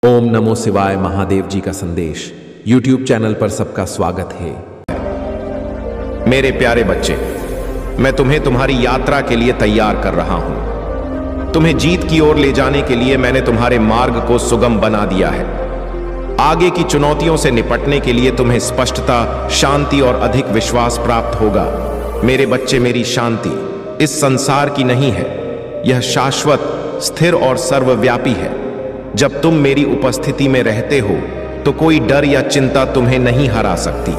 ओम नमो शिवाय महादेव जी का संदेश YouTube चैनल पर सबका स्वागत है। मेरे प्यारे बच्चे, मैं तुम्हें तुम्हारी यात्रा के लिए तैयार कर रहा हूं। तुम्हें जीत की ओर ले जाने के लिए मैंने तुम्हारे मार्ग को सुगम बना दिया है। आगे की चुनौतियों से निपटने के लिए तुम्हें स्पष्टता, शांति और अधिक विश्वास प्राप्त होगा। मेरे बच्चे, मेरी शांति इस संसार की नहीं है, यह शाश्वत, स्थिर और सर्वव्यापी है। जब तुम मेरी उपस्थिति में रहते हो तो कोई डर या चिंता तुम्हें नहीं हरा सकती।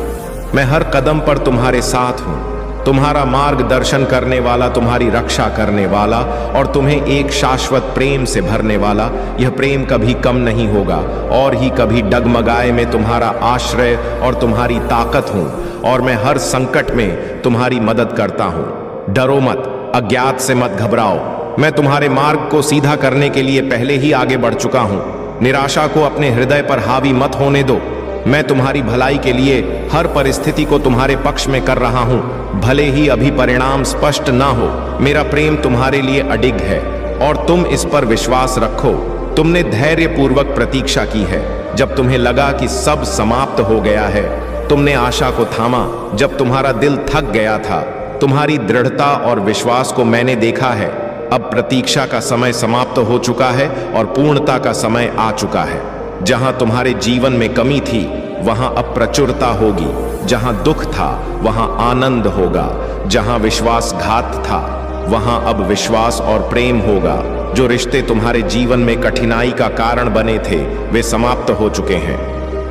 मैं हर कदम पर तुम्हारे साथ हूं, तुम्हारा मार्गदर्शन करने वाला, तुम्हारी रक्षा करने वाला और तुम्हें एक शाश्वत प्रेम से भरने वाला। यह प्रेम कभी कम नहीं होगा और ही कभी डगमगाए। मैं तुम्हारा आश्रय और तुम्हारी ताकत हूं और मैं हर संकट में तुम्हारी मदद करता हूं। डरो मत, अज्ञात से मत घबराओ। मैं तुम्हारे मार्ग को सीधा करने के लिए पहले ही आगे बढ़ चुका हूं। निराशा को अपने हृदय पर हावी मत होने दो। मैं तुम्हारी भलाई के लिए हर परिस्थिति को तुम्हारे पक्ष में कर रहा हूं, भले ही अभी परिणाम स्पष्ट ना हो। मेरा प्रेम तुम्हारे लिए अडिग है और तुम इस पर विश्वास रखो। तुमने धैर्यपूर्वक प्रतीक्षा की है। जब तुम्हें लगा कि सब समाप्त हो गया है, तुमने आशा को थामा। जब तुम्हारा दिल थक गया था, तुम्हारी दृढ़ता और विश्वास को मैंने देखा है। अब प्रतीक्षा का समय समाप्त हो चुका है और पूर्णता का समय आ चुका है। जहां तुम्हारे जीवन में कमी थी, वहां अब प्रचुरता होगी। जहां दुख था, वहां आनंद होगा। जहां विश्वासघात था, वहां अब विश्वास और प्रेम होगा। जो रिश्ते तुम्हारे जीवन में कठिनाई का कारण बने थे, वे समाप्त हो चुके हैं।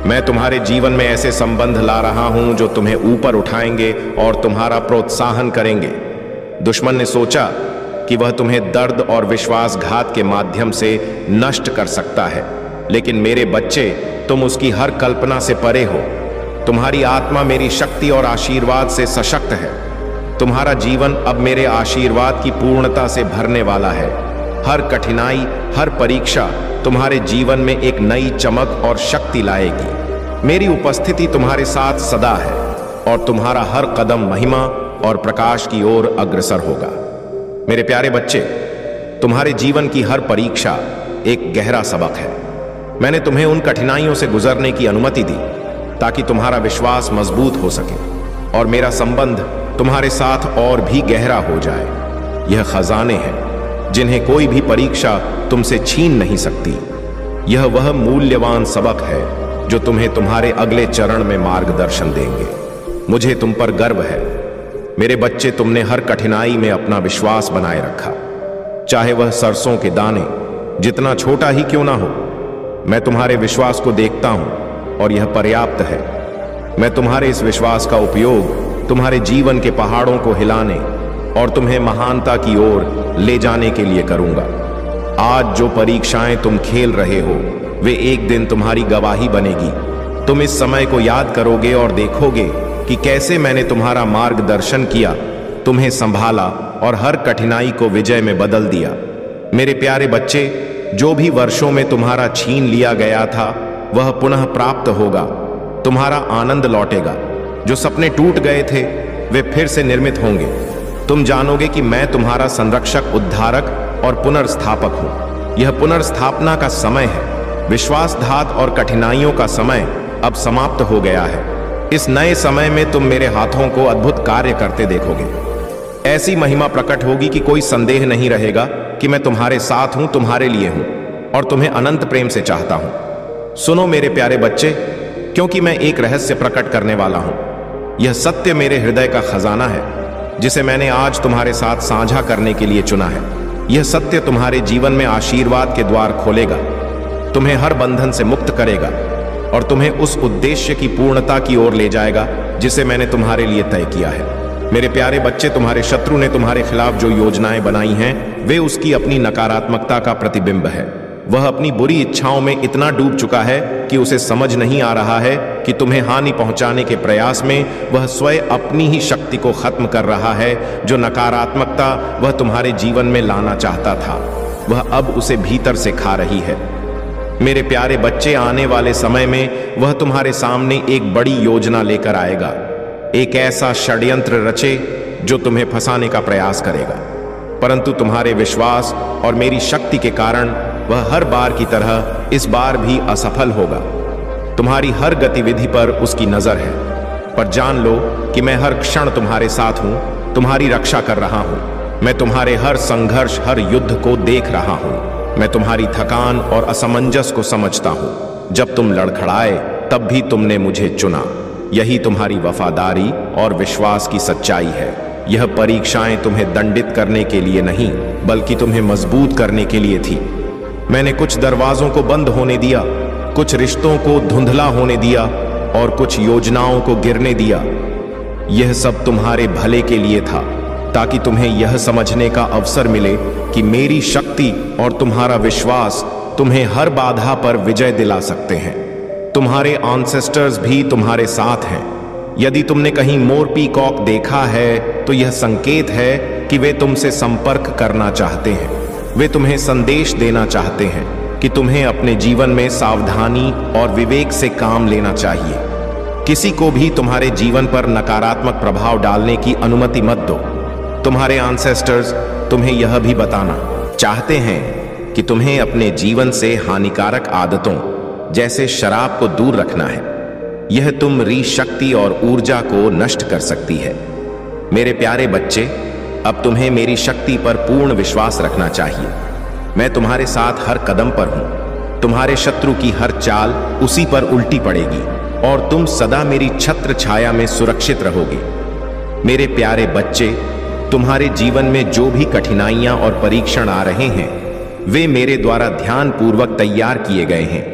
मैं तुम्हारे जीवन में ऐसे संबंध ला रहा हूं जो तुम्हें ऊपर उठाएंगे और तुम्हारा प्रोत्साहन करेंगे। दुश्मन ने सोचा कि वह तुम्हें दर्द और विश्वासघात के माध्यम से नष्ट कर सकता है, लेकिन मेरे बच्चे, तुम उसकी हर कल्पना से परे हो। तुम्हारी आत्मा मेरी शक्ति और आशीर्वाद से सशक्त है। तुम्हारा जीवन अब मेरे आशीर्वाद की पूर्णता से भरने वाला है। हर कठिनाई, हर परीक्षा तुम्हारे जीवन में एक नई चमक और शक्ति लाएगी। मेरी उपस्थिति तुम्हारे साथ सदा है और तुम्हारा हर कदम महिमा और प्रकाश की ओर अग्रसर होगा। मेरे प्यारे बच्चे, तुम्हारे जीवन की हर परीक्षा एक गहरा सबक है। मैंने तुम्हें उन कठिनाइयों से गुजरने की अनुमति दी ताकि तुम्हारा विश्वास मजबूत हो सके और मेरा संबंध तुम्हारे साथ और भी गहरा हो जाए। यह खजाने हैं जिन्हें कोई भी परीक्षा तुमसे छीन नहीं सकती। यह वह मूल्यवान सबक है जो तुम्हें तुम्हारे अगले चरण में मार्गदर्शन देंगे। मुझे तुम पर गर्व है। मेरे बच्चे, तुमने हर कठिनाई में अपना विश्वास बनाए रखा, चाहे वह सरसों के दाने जितना छोटा ही क्यों ना हो। मैं तुम्हारे विश्वास को देखता हूं और यह पर्याप्त है। मैं तुम्हारे इस विश्वास का उपयोग तुम्हारे जीवन के पहाड़ों को हिलाने और तुम्हें महानता की ओर ले जाने के लिए करूंगा। आज जो परीक्षाएं तुम खेल रहे हो, वे एक दिन तुम्हारी गवाही बनेगी। तुम इस समय को याद करोगे और देखोगे कि कैसे मैंने तुम्हारा मार्गदर्शन किया, तुम्हें संभाला और हर कठिनाई को विजय में बदल दिया। मेरे प्यारे बच्चे, जो भी वर्षों में तुम्हारा छीन लिया गया था, वह पुनः प्राप्त होगा। तुम्हारा आनंद लौटेगा। जो सपने टूट गए थे, वे फिर से निर्मित होंगे। तुम जानोगे कि मैं तुम्हारा संरक्षक, उद्धारक और पुनर्स्थापक हूं। यह पुनर्स्थापना का समय है। विश्वासघात और कठिनाइयों का समय अब समाप्त हो गया है। इस नए समय में तुम मेरे हाथों को अद्भुत कार्य करते देखोगे। ऐसी महिमा प्रकट होगी कि कोई संदेह नहीं रहेगा कि मैं तुम्हारे साथ हूं, तुम्हारे लिए हूं और तुम्हें अनंत प्रेम से चाहता हूं। सुनो मेरे प्यारे बच्चे, क्योंकि मैं एक रहस्य प्रकट करने वाला हूं। यह सत्य मेरे हृदय का खजाना है जिसे मैंने आज तुम्हारे साथ साझा करने के लिए चुना है। यह सत्य तुम्हारे जीवन में आशीर्वाद के द्वार खोलेगा, तुम्हें हर बंधन से मुक्त करेगा और तुम्हें उस उद्देश्य की पूर्णता की ओर ले जाएगा जिसे मैंने तुम्हारे लिए तय किया है। मेरे प्यारे बच्चे, तुम्हारे शत्रु ने तुम्हारे खिलाफ जो योजनाएं बनाई हैं, वे उसकी अपनी नकारात्मकता का प्रतिबिंब है। वह अपनी बुरी इच्छाओं में इतना डूब चुका है कि उसे समझ नहीं आ रहा है कि तुम्हें हानि पहुंचाने के प्रयास में वह स्वयं अपनी ही शक्ति को खत्म कर रहा है। जो नकारात्मकता वह तुम्हारे जीवन में लाना चाहता था, वह अब उसे भीतर से खा रही है। मेरे प्यारे बच्चे, आने वाले समय में वह तुम्हारे सामने एक बड़ी योजना लेकर आएगा। एक ऐसा षड्यंत्र रचे जो तुम्हें फंसाने का प्रयास करेगा, परंतु तुम्हारे विश्वास और मेरी शक्ति के कारण वह हर बार की तरह इस बार भी असफल होगा। तुम्हारी हर गतिविधि पर उसकी नजर है, पर जान लो कि मैं हर क्षण तुम्हारे साथ हूं, तुम्हारी रक्षा कर रहा हूं। मैं तुम्हारे हर संघर्ष, हर युद्ध को देख रहा हूं। मैं तुम्हारी थकान और असमंजस को समझता हूं। जब तुम लड़खड़ाए तब भी तुमने मुझे चुना। यही तुम्हारी वफादारी और विश्वास की सच्चाई है। यह परीक्षाएं तुम्हें दंडित करने के लिए नहीं, बल्कि तुम्हें मजबूत करने के लिए थी। मैंने कुछ दरवाजों को बंद होने दिया, कुछ रिश्तों को धुंधला होने दिया और कुछ योजनाओं को गिरने दिया। यह सब तुम्हारे भले के लिए था, ताकि तुम्हें यह समझने का अवसर मिले कि मेरी शक्ति और तुम्हारा विश्वास तुम्हें हर बाधा पर विजय दिला सकते हैं। तुम्हारे एंसेस्टर्स भी तुम्हारे साथ हैं। यदि तुमने कहीं मोर पीकॉक देखा है तो यह संकेत है कि वे तुमसे संपर्क करना चाहते हैं। वे तुम्हें संदेश देना चाहते हैं कि तुम्हें अपने जीवन में सावधानी और विवेक से काम लेना चाहिए। किसी को भी तुम्हारे जीवन पर नकारात्मक प्रभाव डालने की अनुमति मत दो। तुम्हारे एंसेस्टर्स तुम्हें यह भी बताना चाहते हैं कि तुम्हें अपने जीवन से हानिकारक आदतों जैसे शराब को दूर रखना है। यह तुम्हारी शक्ति और ऊर्जा को नष्ट कर सकती है। मेरे प्यारे बच्चे, अब तुम्हें मेरी शक्ति पर पूर्ण विश्वास रखना चाहिए। मैं तुम्हारे साथ हर कदम पर हूं। तुम्हारे शत्रु की हर चाल उसी पर उल्टी पड़ेगी और तुम सदा मेरी छत्र छाया में सुरक्षित रहोगे। मेरे प्यारे बच्चे, तुम्हारे जीवन में जो भी कठिनाइयां और परीक्षण आ रहे हैं, वे मेरे द्वारा ध्यानपूर्वक तैयार किए गए हैं।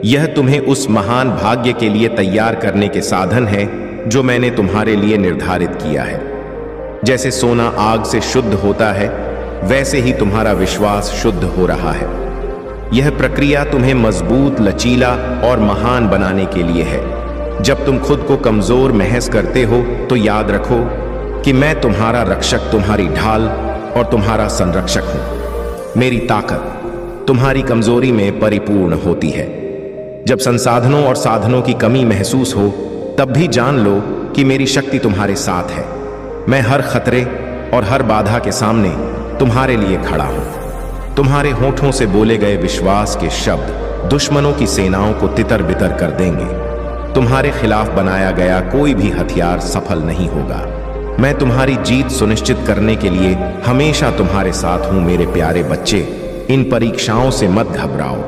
यह तुम्हें उस महान भाग्य के लिए तैयार करने के साधन है जो मैंने तुम्हारे लिए निर्धारित किया है। जैसे सोना आग से शुद्ध होता है, वैसे ही तुम्हारा विश्वास शुद्ध हो रहा है। यह प्रक्रिया तुम्हें मजबूत, लचीला और महान बनाने के लिए है। जब तुम खुद को कमजोर महसूस करते हो तो याद रखो कि मैं तुम्हारा रक्षक, तुम्हारी ढाल और तुम्हारा संरक्षक हूं। मेरी ताकत तुम्हारी कमजोरी में परिपूर्ण होती है। जब संसाधनों और साधनों की कमी महसूस हो, तब भी जान लो कि मेरी शक्ति तुम्हारे साथ है। मैं हर खतरे और हर बाधा के सामने तुम्हारे लिए खड़ा हूं। तुम्हारे होठों से बोले गए विश्वास के शब्द दुश्मनों की सेनाओं को तितर बितर कर देंगे। तुम्हारे खिलाफ बनाया गया कोई भी हथियार सफल नहीं होगा। मैं तुम्हारी जीत सुनिश्चित करने के लिए हमेशा तुम्हारे साथ हूं। मेरे प्यारे बच्चे, इन परीक्षाओं से मत घबराओ।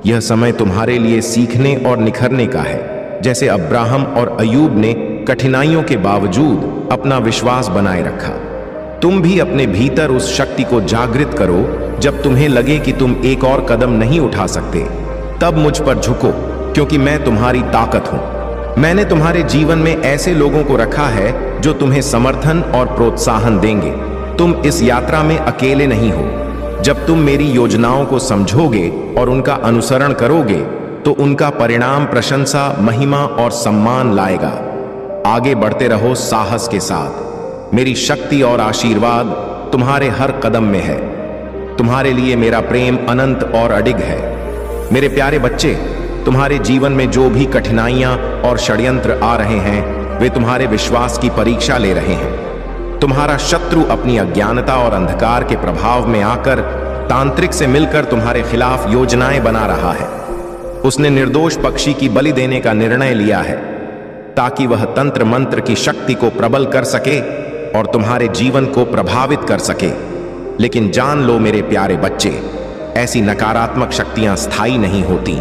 यह समय तुम्हारे लिए सीखने और निखरने का है। जैसे अब्राहम और अयूब ने कठिनाइयों के बावजूद अपना विश्वास बनाए रखा, तुम भी अपने भीतर उस शक्ति को जागृत करो। जब तुम्हें लगे कि तुम एक और कदम नहीं उठा सकते, तब मुझ पर झुको, क्योंकि मैं तुम्हारी ताकत हूं। मैंने तुम्हारे जीवन में ऐसे लोगों को रखा है जो तुम्हें समर्थन और प्रोत्साहन देंगे। तुम इस यात्रा में अकेले नहीं हो। जब तुम मेरी योजनाओं को समझोगे और उनका अनुसरण करोगे, तो उनका परिणाम प्रशंसा, महिमा और सम्मान लाएगा। आगे बढ़ते रहो साहस के साथ। मेरी शक्ति और आशीर्वाद तुम्हारे हर कदम में है। तुम्हारे लिए मेरा प्रेम अनंत और अडिग है। मेरे प्यारे बच्चे, तुम्हारे जीवन में जो भी कठिनाइयां और षड्यंत्र आ रहे हैं, वे तुम्हारे विश्वास की परीक्षा ले रहे हैं। तुम्हारा शत्रु अपनी अज्ञानता और अंधकार के प्रभाव में आकर तांत्रिक से मिलकर तुम्हारे खिलाफ योजनाएं बना रहा है। उसने निर्दोष पक्षी की बलि देने का निर्णय लिया है, ताकि वह तंत्र मंत्र की शक्ति को प्रबल कर सके और तुम्हारे जीवन को प्रभावित कर सके। लेकिन जान लो मेरे प्यारे बच्चे, ऐसी नकारात्मक शक्तियां स्थायी नहीं होती।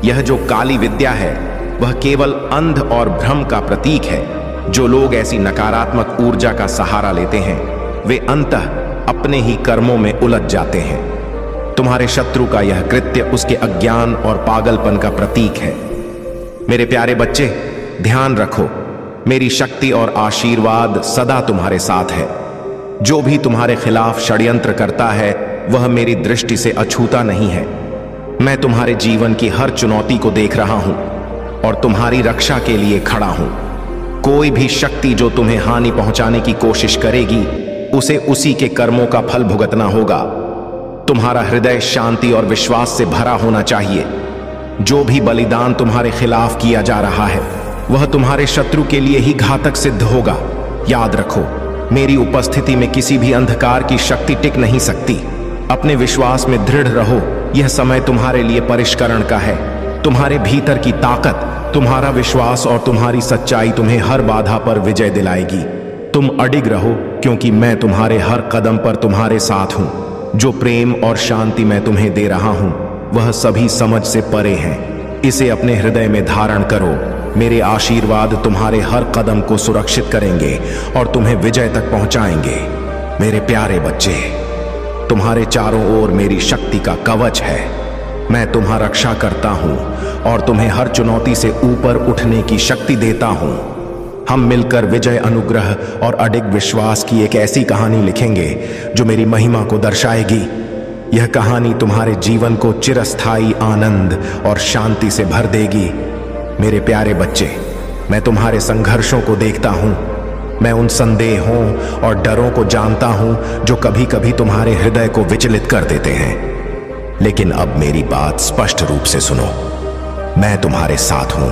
यह जो काली विद्या है, वह केवल अंध और भ्रम का प्रतीक है। जो लोग ऐसी नकारात्मक ऊर्जा का सहारा लेते हैं, वे अंततः अपने ही कर्मों में उलझ जाते हैं। तुम्हारे शत्रु का यह कृत्य उसके अज्ञान और पागलपन का प्रतीक है। मेरे प्यारे बच्चे, ध्यान रखो, मेरी शक्ति और आशीर्वाद सदा तुम्हारे साथ है। जो भी तुम्हारे खिलाफ षड्यंत्र करता है, वह मेरी दृष्टि से अछूता नहीं है। मैं तुम्हारे जीवन की हर चुनौती को देख रहा हूं और तुम्हारी रक्षा के लिए खड़ा हूं। कोई भी शक्ति जो तुम्हें हानि पहुंचाने की कोशिश करेगी, उसे उसी के कर्मों का फल भुगतना होगा। तुम्हारा हृदय शांति और विश्वास से भरा होना चाहिए। जो भी बलिदान तुम्हारे खिलाफ किया जा रहा है, वह तुम्हारे शत्रु के लिए ही घातक सिद्ध होगा। याद रखो, मेरी उपस्थिति में किसी भी अंधकार की शक्ति टिक नहीं सकती। अपने विश्वास में दृढ़ रहो यह समय तुम्हारे लिए परिष्करण का है। तुम्हारे भीतर की ताकत, तुम्हारा विश्वास और तुम्हारी सच्चाई तुम्हें हर बाधा पर विजय दिलाएगी। तुम अडिग रहो, क्योंकि मैं तुम्हारे हर कदम पर तुम्हारे साथ हूं। जो प्रेम और शांति मैं तुम्हें दे रहा हूं, वह सभी समझ से परे हैं। इसे अपने हृदय में धारण करो। मेरे आशीर्वाद तुम्हारे हर कदम को सुरक्षित करेंगे और तुम्हें विजय तक पहुंचाएंगे। मेरे प्यारे बच्चे, तुम्हारे चारों ओर मेरी शक्ति का कवच है। मैं तुम्हारी रक्षा करता हूं और तुम्हें हर चुनौती से ऊपर उठने की शक्ति देता हूं। हम मिलकर विजय, अनुग्रह और अडिग विश्वास की एक ऐसी कहानी लिखेंगे जो मेरी महिमा को दर्शाएगी। यह कहानी तुम्हारे जीवन को चिरस्थायी आनंद और शांति से भर देगी। मेरे प्यारे बच्चे, मैं तुम्हारे संघर्षों को देखता हूं। मैं उन संदेहों और डरों को जानता हूं जो कभी कभी तुम्हारे हृदय को विचलित कर देते हैं। लेकिन अब मेरी बात स्पष्ट रूप से सुनो। मैं तुम्हारे साथ हूं।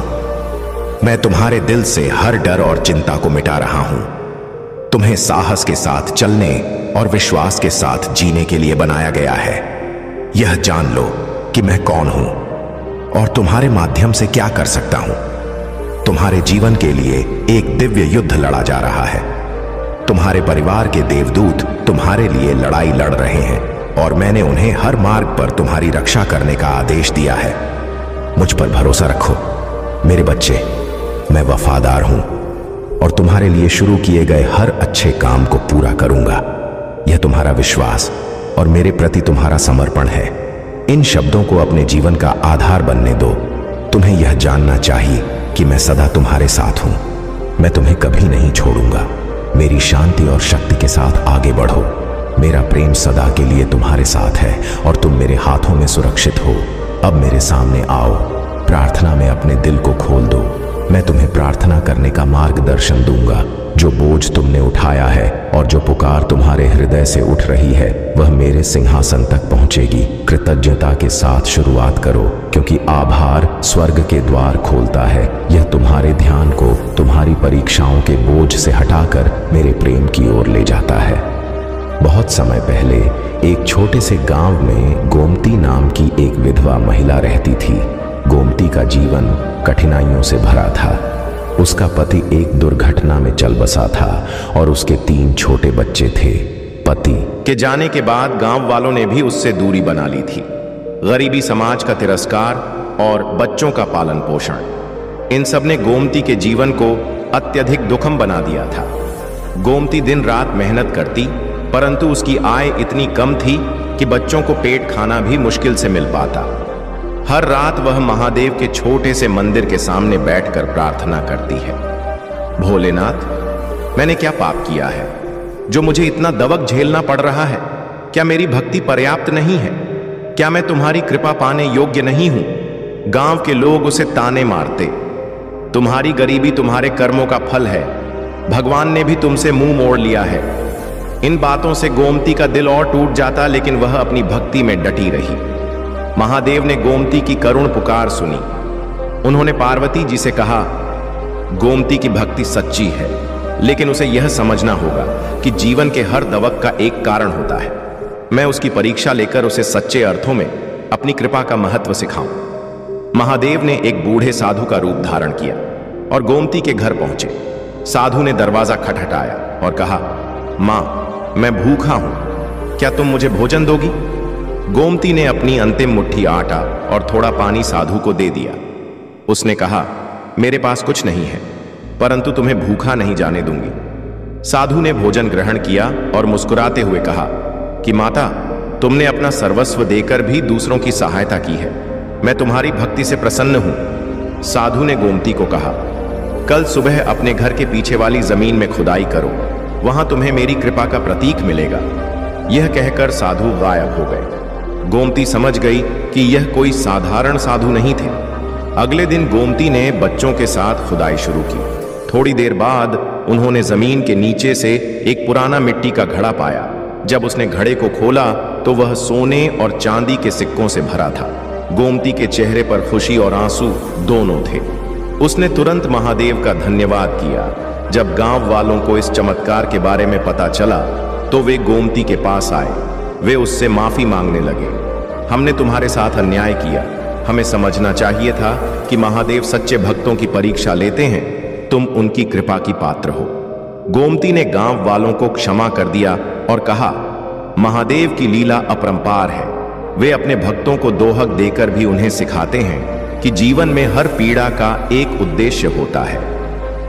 मैं तुम्हारे दिल से हर डर और चिंता को मिटा रहा हूं। तुम्हें साहस के साथ चलने और विश्वास के साथ जीने के लिए बनाया गया है। यह जान लो कि मैं कौन हूं और तुम्हारे माध्यम से क्या कर सकता हूं। तुम्हारे जीवन के लिए एक दिव्य युद्ध लड़ा जा रहा है। तुम्हारे परिवार के देवदूत तुम्हारे लिए लड़ाई लड़ रहे हैं और मैंने उन्हें हर मार्ग पर तुम्हारी रक्षा करने का आदेश दिया है। मुझ पर भरोसा रखो मेरे बच्चे। मैं वफादार हूं और तुम्हारे लिए शुरू किए गए हर अच्छे काम को पूरा करूंगा। यह तुम्हारा विश्वास और मेरे प्रति तुम्हारा समर्पण है। इन शब्दों को अपने जीवन का आधार बनने दो। तुम्हें यह जानना चाहिए कि मैं सदा तुम्हारे साथ हूं। मैं तुम्हें कभी नहीं छोड़ूंगा। मेरी शांति और शक्ति के साथ आगे बढ़ो। मेरा प्रेम सदा के लिए तुम्हारे साथ है और तुम मेरे हाथों में सुरक्षित हो। अब मेरे सामने आओ। प्रार्थना में अपने दिल को खोल दो। मैं तुम्हें प्रार्थना करने का मार्गदर्शन दूंगा। जो बोझ तुमने उठाया है और जो पुकार तुम्हारे हृदय से उठ रही है, वह मेरे सिंहासन तक पहुंचेगी। कृतज्ञता के साथ शुरुआत करो, क्योंकि आभार स्वर्ग के द्वार खोलता है। यह तुम्हारे ध्यान को तुम्हारी परीक्षाओं के बोझ से हटाकर मेरे प्रेम की ओर ले जाता है। बहुत समय पहले एक छोटे से गांव में गोमती नाम की एक विधवा महिला रहती थी। गोमती का जीवन कठिनाइयों से भरा था। उसका पति एक दुर्घटना में चल बसा था और उसके 3 छोटे बच्चे थे। पति के जाने के बाद गांव वालों ने भी उससे दूरी बना ली थी। गरीबी, समाज का तिरस्कार और बच्चों का पालन पोषण, इन सब ने गोमती के जीवन को अत्यधिक दुखम बना दिया था। गोमती दिन रात मेहनत करती, परंतु उसकी आय इतनी कम थी कि बच्चों को पेट खाना भी मुश्किल से मिल पाता। हर रात वह महादेव के छोटे से मंदिर के सामने बैठकर प्रार्थना करती है। भोलेनाथ, मैंने क्या पाप किया है जो मुझे इतना दबक झेलना पड़ रहा है? क्या मेरी भक्ति पर्याप्त नहीं है? क्या मैं तुम्हारी कृपा पाने योग्य नहीं हूं? गांव के लोग उसे ताने मारते। तुम्हारी गरीबी तुम्हारे कर्मों का फल है। भगवान ने भी तुमसे मुंह मोड़ लिया है। इन बातों से गोमती का दिल और टूट जाता, लेकिन वह अपनी भक्ति में डटी रही। महादेव ने गोमती की करुण पुकार सुनी। उन्होंने पार्वती जी से कहा, गोमती की भक्ति सच्ची है, लेकिन उसे यह समझना होगा कि जीवन के हर दवक का एक कारण होता है। मैं उसकी परीक्षा लेकर उसे सच्चे अर्थों में अपनी कृपा का महत्व सिखाऊं। महादेव ने एक बूढ़े साधु का रूप धारण किया और गोमती के घर पहुंचे। साधु ने दरवाजा खटखटाया और कहा, मां, मैं भूखा हूं, क्या तुम मुझे भोजन दोगी? गोमती ने अपनी अंतिम मुट्ठी आटा और थोड़ा पानी साधु को दे दिया। उसने कहा, मेरे पास कुछ नहीं है, परंतु तुम्हें भूखा नहीं जाने दूंगी। साधु ने भोजन ग्रहण किया और मुस्कुराते हुए कहा कि माता, तुमने अपना सर्वस्व देकर भी दूसरों की सहायता की है। मैं तुम्हारी भक्ति से प्रसन्न हूं। साधु ने गोमती को कहा, कल सुबह अपने घर के पीछे वाली जमीन में खुदाई करो, वहां तुम्हें मेरी कृपा का प्रतीक मिलेगा। यह कहकर साधु गायब हो गए। गोमती समझ गई कि यह कोई साधारण साधु नहीं थे। अगले दिन गोमती ने बच्चों के साथ खुदाई शुरू की। थोड़ी देर बाद उन्होंने जमीन के नीचे से एक पुराना मिट्टी का घड़ा पाया। जब उसने घड़े को खोला तो वह सोने और चांदी के सिक्कों से भरा था। गोमती के चेहरे पर खुशी और आंसू दोनों थे। उसने तुरंत महादेव का धन्यवाद किया। जब गांव वालों को इस चमत्कार के बारे में पता चला तो वे गोमती के पास आए। वे उससे माफी मांगने लगे। हमने तुम्हारे साथ अन्याय किया। हमें समझना चाहिए था कि महादेव सच्चे भक्तों की परीक्षा लेते हैं। तुम उनकी कृपा की पात्र हो। गोमती ने गांव वालों को क्षमा कर दिया और कहा, महादेव की लीला अपरंपार है। वे अपने भक्तों को दोहक देकर भी उन्हें सिखाते हैं कि जीवन में हर पीड़ा का एक उद्देश्य होता है।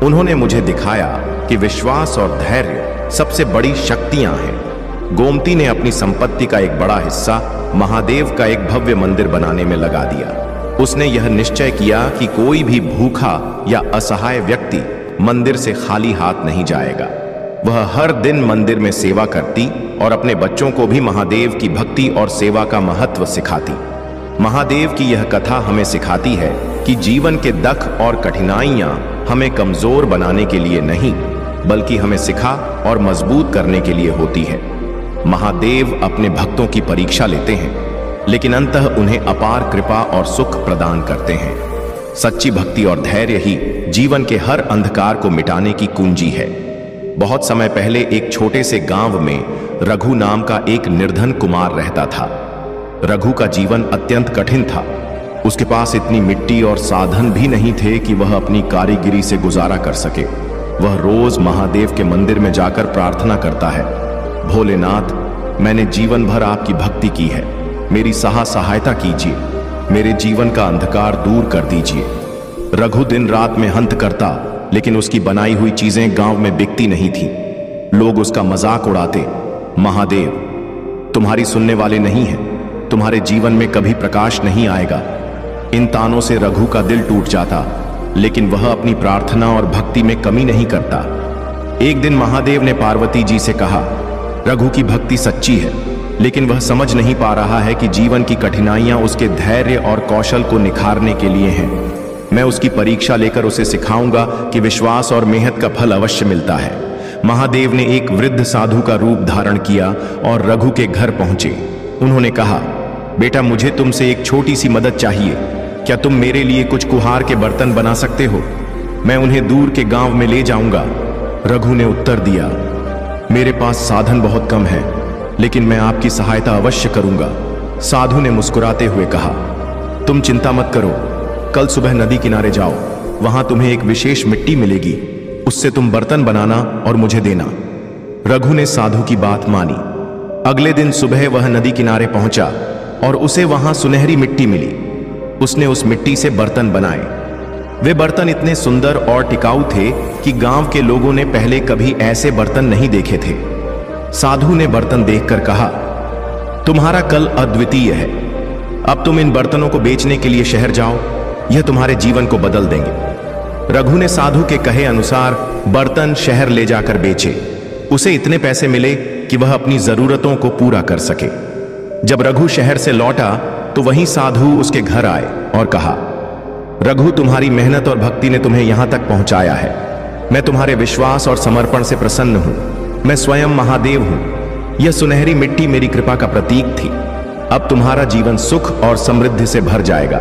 उन्होंने मुझे दिखाया कि विश्वास और धैर्य सबसे बड़ी शक्तियां हैं। गोमती ने अपनी संपत्ति का एक बड़ा हिस्सा महादेव का एक भव्य मंदिर बनाने में लगा दिया। उसने यह निश्चय किया कि कोई भी भूखा या असहाय व्यक्ति मंदिर से खाली हाथ नहीं जाएगा। वह हर दिन मंदिर में सेवा करती और अपने बच्चों को भी महादेव की भक्ति और सेवा का महत्व सिखाती। महादेव की यह कथा हमें सिखाती है कि जीवन के दुख और कठिनाइयां हमें कमजोर बनाने के लिए नहीं, बल्कि हमें सिखा और मजबूत करने के लिए होती है। महादेव अपने भक्तों की परीक्षा लेते हैं, लेकिन अंततः उन्हें अपार कृपा और सुख प्रदान करते हैं। सच्ची भक्ति और धैर्य ही जीवन के हर अंधकार को मिटाने की कुंजी है। बहुत समय पहले एक छोटे से गांव में रघु नाम का एक निर्धन कुमार रहता था। रघु का जीवन अत्यंत कठिन था। उसके पास इतनी मिट्टी और साधन भी नहीं थे कि वह अपनी कारीगिरी से गुजारा कर सके। वह रोज महादेव के मंदिर में जाकर प्रार्थना करता है, भोलेनाथ, मैंने जीवन भर आपकी भक्ति की है, मेरी सहायता कीजिए, मेरे जीवन का अंधकार दूर कर दीजिए। रघु दिन रात में हंत करता, लेकिन उसकी बनाई हुई चीजें गांव में बिकती नहीं थी। लोग उसका मजाक उड़ाते, महादेव तुम्हारी सुनने वाले नहीं हैं, तुम्हारे जीवन में कभी प्रकाश नहीं आएगा। इन तानों से रघु का दिल टूट जाता, लेकिन वह अपनी प्रार्थना और भक्ति में कमी नहीं करता। एक दिन महादेव ने पार्वती जी से कहा, रघु की भक्ति सच्ची है, लेकिन वह समझ नहीं पा रहा है कि जीवन की कठिनाइयां उसके धैर्य और कौशल को निखारने के लिए हैं। मैं उसकी परीक्षा लेकर उसे सिखाऊंगा कि विश्वास और मेहनत का फल अवश्य मिलता है। महादेव ने एक वृद्ध साधु का रूप धारण किया और रघु के घर पहुंचे। उन्होंने कहा, बेटा, मुझे तुमसे एक छोटी सी मदद चाहिए। क्या तुम मेरे लिए कुछ कुहार के बर्तन बना सकते हो? मैं उन्हें दूर के गांव में ले जाऊंगा। रघु ने उत्तर दिया, मेरे पास साधन बहुत कम है, लेकिन मैं आपकी सहायता अवश्य करूंगा। साधु ने मुस्कुराते हुए कहा, तुम चिंता मत करो, कल सुबह नदी किनारे जाओ, वहां तुम्हें एक विशेष मिट्टी मिलेगी, उससे तुम बर्तन बनाना और मुझे देना। रघु ने साधु की बात मानी। अगले दिन सुबह वह नदी किनारे पहुंचा और उसे वहां सुनहरी मिट्टी मिली। उसने उस मिट्टी से बर्तन बनाए। वे बर्तन इतने सुंदर और टिकाऊ थे कि गांव के लोगों ने पहले कभी ऐसे बर्तन नहीं देखे थे। साधु ने बर्तन देखकर कहा, तुम्हारा कल अद्वितीय है। अब तुम इन बर्तनों को बेचने के लिए शहर जाओ, यह तुम्हारे जीवन को बदल देंगे। रघु ने साधु के कहे अनुसार बर्तन शहर ले जाकर बेचे। उसे इतने पैसे मिले कि वह अपनी जरूरतों को पूरा कर सके। जब रघु शहर से लौटा तो वहीं साधु उसके घर आए और कहा, रघु, तुम्हारी मेहनत और भक्ति ने तुम्हें यहां तक पहुंचाया है। मैं तुम्हारे विश्वास और समर्पण से प्रसन्न हूं। मैं स्वयं महादेव हूं। यह सुनहरी मिट्टी मेरी कृपा का प्रतीक थी। अब तुम्हारा जीवन सुख और समृद्धि से भर जाएगा।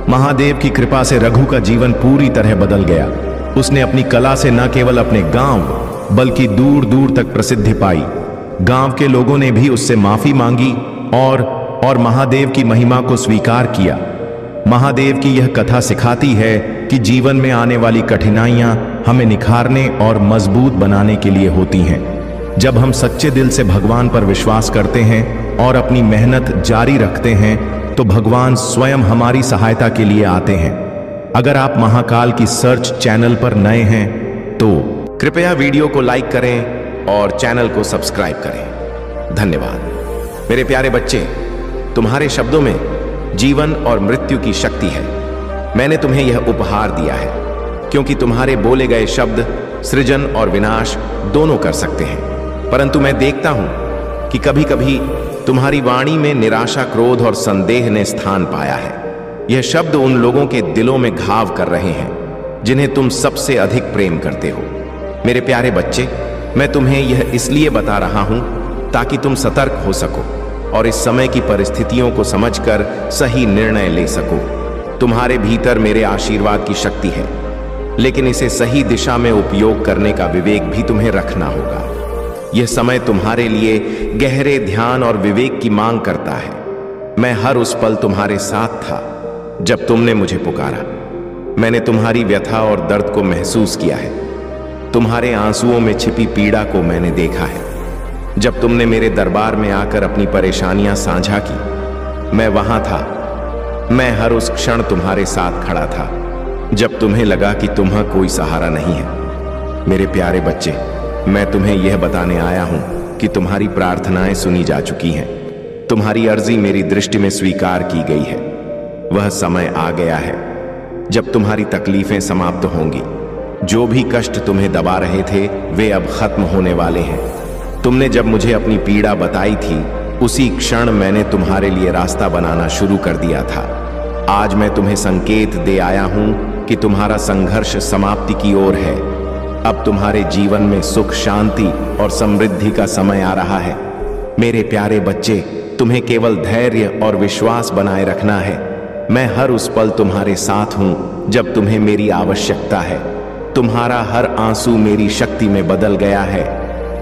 महादेव की कृपा से रघु का जीवन पूरी तरह बदल गया। उसने अपनी कला से न केवल अपने गांव बल्कि दूर दूर तक प्रसिद्धि पाई। गांव के लोगों ने भी उससे माफी मांगी और महादेव की महिमा को स्वीकार किया। महादेव की यह कथा सिखाती है कि जीवन में आने वाली कठिनाइयां हमें निखारने और मजबूत बनाने के लिए होती हैं। जब हम सच्चे दिल से भगवान पर विश्वास करते हैं और अपनी मेहनत जारी रखते हैं तो भगवान स्वयं हमारी सहायता के लिए आते हैं। अगर आप महाकाल की सर्च चैनल पर नए हैं तो कृपया वीडियो को लाइक करें और चैनल को सब्सक्राइब करें। धन्यवाद। मेरे प्यारे बच्चे, तुम्हारे शब्दों में जीवन और मृत्यु की शक्ति है। मैंने तुम्हें यह उपहार दिया है क्योंकि तुम्हारे बोले गए शब्द सृजन और विनाश दोनों कर सकते हैं। परंतु मैं देखता हूं कि कभी कभी तुम्हारी वाणी में निराशा, क्रोध और संदेह ने स्थान पाया है। यह शब्द उन लोगों के दिलों में घाव कर रहे हैं जिन्हें तुम सबसे अधिक प्रेम करते हो। मेरे प्यारे बच्चे, मैं तुम्हें यह इसलिए बता रहा हूं ताकि तुम सतर्क हो सको और इस समय की परिस्थितियों को समझकर सही निर्णय ले सको। तुम्हारे भीतर मेरे आशीर्वाद की शक्ति है, लेकिन इसे सही दिशा में उपयोग करने का विवेक भी तुम्हें रखना होगा। यह समय तुम्हारे लिए गहरे ध्यान और विवेक की मांग करता है। मैं हर उस पल तुम्हारे साथ था जब तुमने मुझे पुकारा। मैंने तुम्हारी व्यथा और दर्द को महसूस किया है। तुम्हारे आंसुओं में छिपी पीड़ा को मैंने देखा है। जब तुमने मेरे दरबार में आकर अपनी परेशानियां साझा की, मैं वहां था। मैं हर उस क्षण तुम्हारे साथ खड़ा था जब तुम्हें लगा कि तुम्हां कोई सहारा नहीं है। मेरे प्यारे बच्चे, मैं तुम्हें यह बताने आया हूं कि तुम्हारी प्रार्थनाएं सुनी जा चुकी हैं। तुम्हारी अर्जी मेरी दृष्टि में स्वीकार की गई है। वह समय आ गया है जब तुम्हारी तकलीफें समाप्त होंगी। जो भी कष्ट तुम्हें दबा रहे थे वे अब खत्म होने वाले हैं। तुमने जब मुझे अपनी पीड़ा बताई थी, उसी क्षण मैंने तुम्हारे लिए रास्ता बनाना शुरू कर दिया था। आज मैं तुम्हें संकेत दे आया हूं कि तुम्हारा संघर्ष समाप्ति की ओर है। अब तुम्हारे जीवन में सुख, शांति और समृद्धि का समय आ रहा है। मेरे प्यारे बच्चे, तुम्हें केवल धैर्य और विश्वास बनाए रखना है। मैं हर उस पल तुम्हारे साथ हूं जब तुम्हें मेरी आवश्यकता है। तुम्हारा हर आंसू मेरी शक्ति में बदल गया है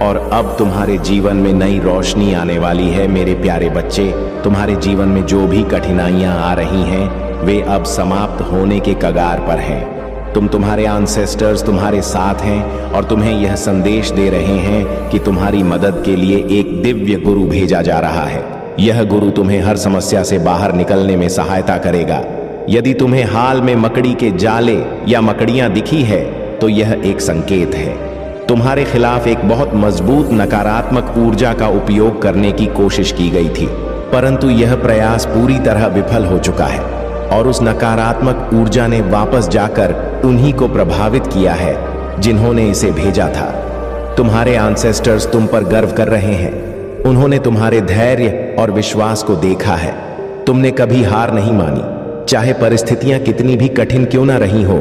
और अब तुम्हारे जीवन में नई रोशनी आने वाली है। मेरे प्यारे बच्चे, तुम्हारे जीवन में जो भी कठिनाइयां आ रही हैं वे अब समाप्त होने के कगार पर हैं। तुम्हारे एंसेस्टर्स तुम्हारे साथ हैं और तुम्हें यह संदेश दे रहे हैं कि तुम्हारी मदद के लिए एक दिव्य गुरु भेजा जा रहा है। यह गुरु तुम्हें हर समस्या से बाहर निकलने में सहायता करेगा। यदि तुम्हें हाल में मकड़ी के जाले या मकड़ियां दिखी है तो यह एक संकेत है। तुम्हारे खिलाफ एक बहुत मजबूत नकारात्मक ऊर्जा का उपयोग करने की कोशिश की गई थी, परंतु यह प्रयास पूरी तरह विफल हो चुका है और उस नकारात्मक ऊर्जा ने वापस जाकर उन्हीं को प्रभावित किया है जिन्होंने इसे भेजा था। तुम्हारे एंसेस्टर्स तुम पर गर्व कर रहे हैं। उन्होंने तुम्हारे धैर्य और विश्वास को देखा है। तुमने कभी हार नहीं मानी, चाहे परिस्थितियां कितनी भी कठिन क्यों ना रही हो।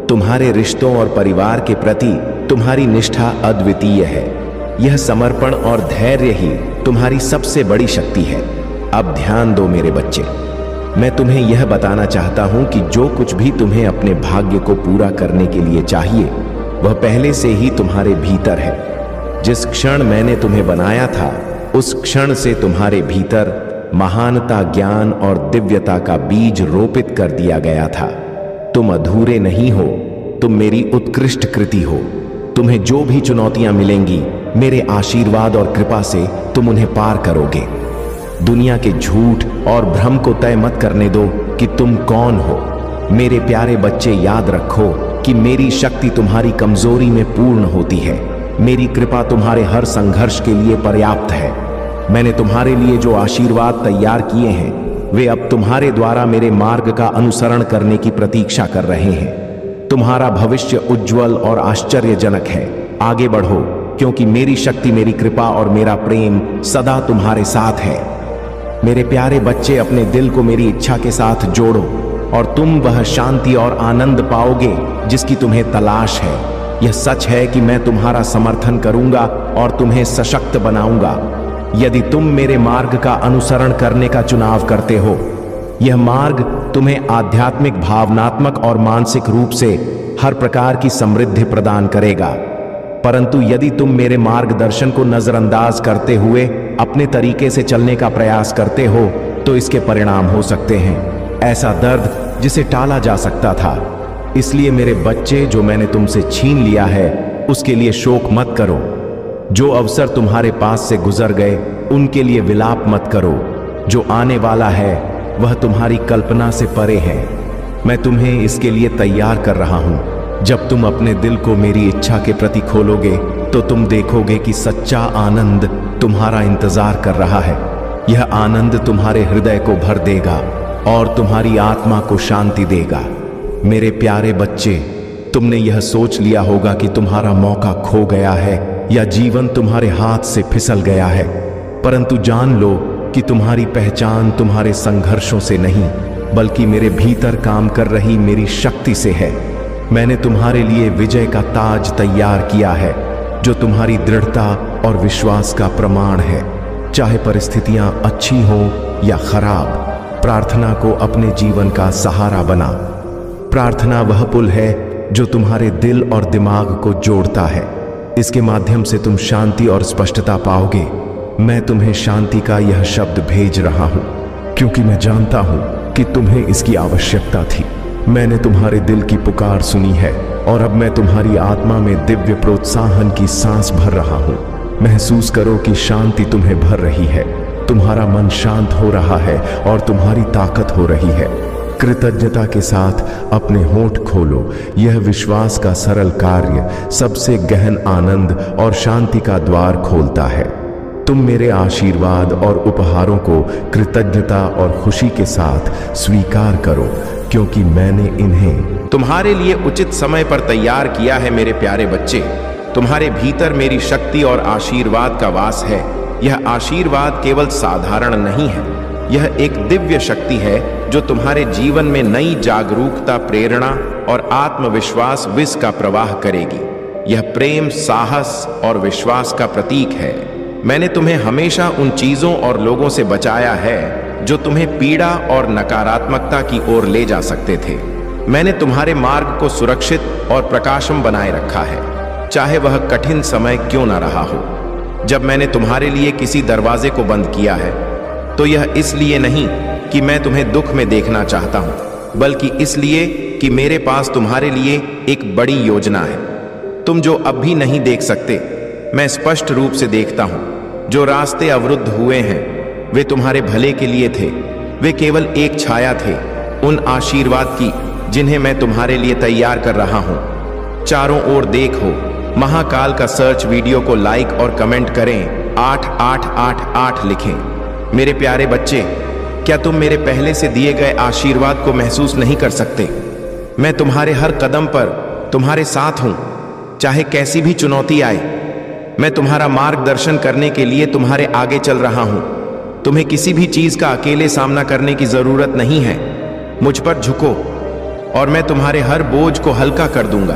तुम्हारे रिश्तों और परिवार के प्रति तुम्हारी निष्ठा अद्वितीय है। यह समर्पण और धैर्य ही तुम्हारी सबसे बड़ी शक्ति है। अब ध्यान दो मेरे बच्चे, मैं तुम्हें यह बताना चाहता हूं कि जो कुछ भी तुम्हें अपने भाग्य को पूरा करने के लिए चाहिए वह पहले से ही तुम्हारे भीतर है। जिस क्षण मैंने तुम्हें बनाया था उस क्षण से तुम्हारे भीतर महानता, ज्ञान और दिव्यता का बीज रोपित कर दिया गया था। तुम अधूरे नहीं हो, तुम मेरी उत्कृष्ट कृति हो। तुम्हें जो भी चुनौतियां मिलेंगी, मेरे आशीर्वाद और कृपा से तुम उन्हें पार करोगे। दुनिया के झूठ और भ्रम को तय मत करने दो कि तुम कौन हो। मेरे प्यारे बच्चे, याद रखो कि मेरी शक्ति तुम्हारी कमजोरी में पूर्ण होती है। मेरी कृपा तुम्हारे हर संघर्ष के लिए पर्याप्त है। मैंने तुम्हारे लिए जो आशीर्वाद तैयार किए हैं वे अब तुम्हारे द्वारा मेरे मार्ग का अनुसरण करने की प्रतीक्षा कर रहे हैं। तुम्हारा भविष्य उज्जवल और आश्चर्यजनक है। आगे बढ़ो, क्योंकि मेरी शक्ति, मेरी कृपा और मेरा प्रेम सदा तुम्हारे साथ है। मेरे प्यारे बच्चे, अपने दिल को मेरी इच्छा के साथ जोड़ो और तुम वह शांति और आनंद पाओगे जिसकी तुम्हें तलाश है। यह सच है कि मैं तुम्हारा समर्थन करूंगा और तुम्हें सशक्त बनाऊंगा यदि तुम मेरे मार्ग का अनुसरण करने का चुनाव करते हो। यह मार्ग तुम्हें आध्यात्मिक, भावनात्मक और मानसिक रूप से हर प्रकार की समृद्धि प्रदान करेगा। परंतु यदि तुम मेरे मार्गदर्शन को नजरअंदाज करते हुए अपने तरीके से चलने का प्रयास करते हो तो इसके परिणाम हो सकते हैं ऐसा दर्द जिसे टाला जा सकता था। इसलिए मेरे बच्चे, जो मैंने तुमसे छीन लिया है उसके लिए शोक मत करो। जो अवसर तुम्हारे पास से गुजर गए उनके लिए विलाप मत करो। जो आने वाला है वह तुम्हारी कल्पना से परे है। मैं तुम्हें इसके लिए तैयार कर रहा हूं। जब तुम अपने दिल को मेरी इच्छा के प्रति खोलोगे तो तुम देखोगे कि सच्चा आनंद तुम्हारा इंतजार कर रहा है। यह आनंद तुम्हारे हृदय को भर देगा और तुम्हारी आत्मा को शांति देगा। मेरे प्यारे बच्चे, तुमने यह सोच लिया होगा कि तुम्हारा मौका खो गया है या जीवन तुम्हारे हाथ से फिसल गया है, परंतु जान लो कि तुम्हारी पहचान तुम्हारे संघर्षों से नहीं बल्कि मेरे भीतर काम कर रही मेरी शक्ति से है। मैंने तुम्हारे लिए विजय का ताज तैयार किया है जो तुम्हारी दृढ़ता और विश्वास का प्रमाण है। चाहे परिस्थितियां अच्छी हो या खराब, प्रार्थना को अपने जीवन का सहारा बना। प्रार्थना वह पुल है जो तुम्हारे दिल और दिमाग को जोड़ता है। इसके माध्यम से तुम शांति और स्पष्टता पाओगे। मैं तुम्हें शांति का यह शब्द भेज रहा हूं। क्योंकि मैं जानता हूं कि तुम्हें इसकी आवश्यकता थी। मैंने तुम्हारे दिल की पुकार सुनी है और अब मैं तुम्हारी आत्मा में दिव्य प्रोत्साहन की सांस भर रहा हूं। महसूस करो कि शांति तुम्हें भर रही है, तुम्हारा मन शांत हो रहा है और तुम्हारी ताकत हो रही है। कृतज्ञता के साथ अपने होंठ खोलो। यह विश्वास का सरल कार्य सबसे गहन आनंद और शांति का द्वार खोलता है। तुम मेरे आशीर्वाद और उपहारों को कृतज्ञता और खुशी के साथ स्वीकार करो, क्योंकि मैंने इन्हें तुम्हारे लिए उचित समय पर तैयार किया है। मेरे प्यारे बच्चे, तुम्हारे भीतर मेरी शक्ति और आशीर्वाद का वास है। यह आशीर्वाद केवल साधारण नहीं है, यह एक दिव्य शक्ति है जो तुम्हारे जीवन में नई जागरूकता, प्रेरणा और आत्मविश्वास विष का प्रवाह करेगी। यह प्रेम, साहस और विश्वास का प्रतीक है। मैंने तुम्हें हमेशा उन चीजों और लोगों से बचाया है जो तुम्हें पीड़ा और नकारात्मकता की ओर ले जा सकते थे। मैंने तुम्हारे मार्ग को सुरक्षित और प्रकाशम बनाए रखा है, चाहे वह कठिन समय क्यों ना रहा हो। जब मैंने तुम्हारे लिए किसी दरवाजे को बंद किया है तो यह इसलिए नहीं कि मैं तुम्हें दुख में देखना चाहता हूं, बल्कि इसलिए कि मेरे पास तुम्हारे लिए एक बड़ी योजना है। तुम जो अब भी नहीं देख सकते, मैं स्पष्ट रूप से देखता हूं। जो रास्ते अवरुद्ध हुए हैं वे तुम्हारे भले के लिए थे। वे केवल एक छाया थे उन आशीर्वाद की जिन्हें मैं तुम्हारे लिए तैयार कर रहा हूं। चारों ओर देखो, महाकाल का सर्च वीडियो को लाइक और कमेंट करें, 8888 लिखें। मेरे प्यारे बच्चे, क्या तुम मेरे पहले से दिए गए आशीर्वाद को महसूस नहीं कर सकते? मैं तुम्हारे हर कदम पर तुम्हारे साथ हूं, चाहे कैसी भी चुनौती आए। मैं तुम्हारा मार्गदर्शन करने के लिए तुम्हारे आगे चल रहा हूं। तुम्हें किसी भी चीज का अकेले सामना करने की जरूरत नहीं है। मुझ पर झुको और मैं तुम्हारे हर बोझ को हल्का कर दूंगा।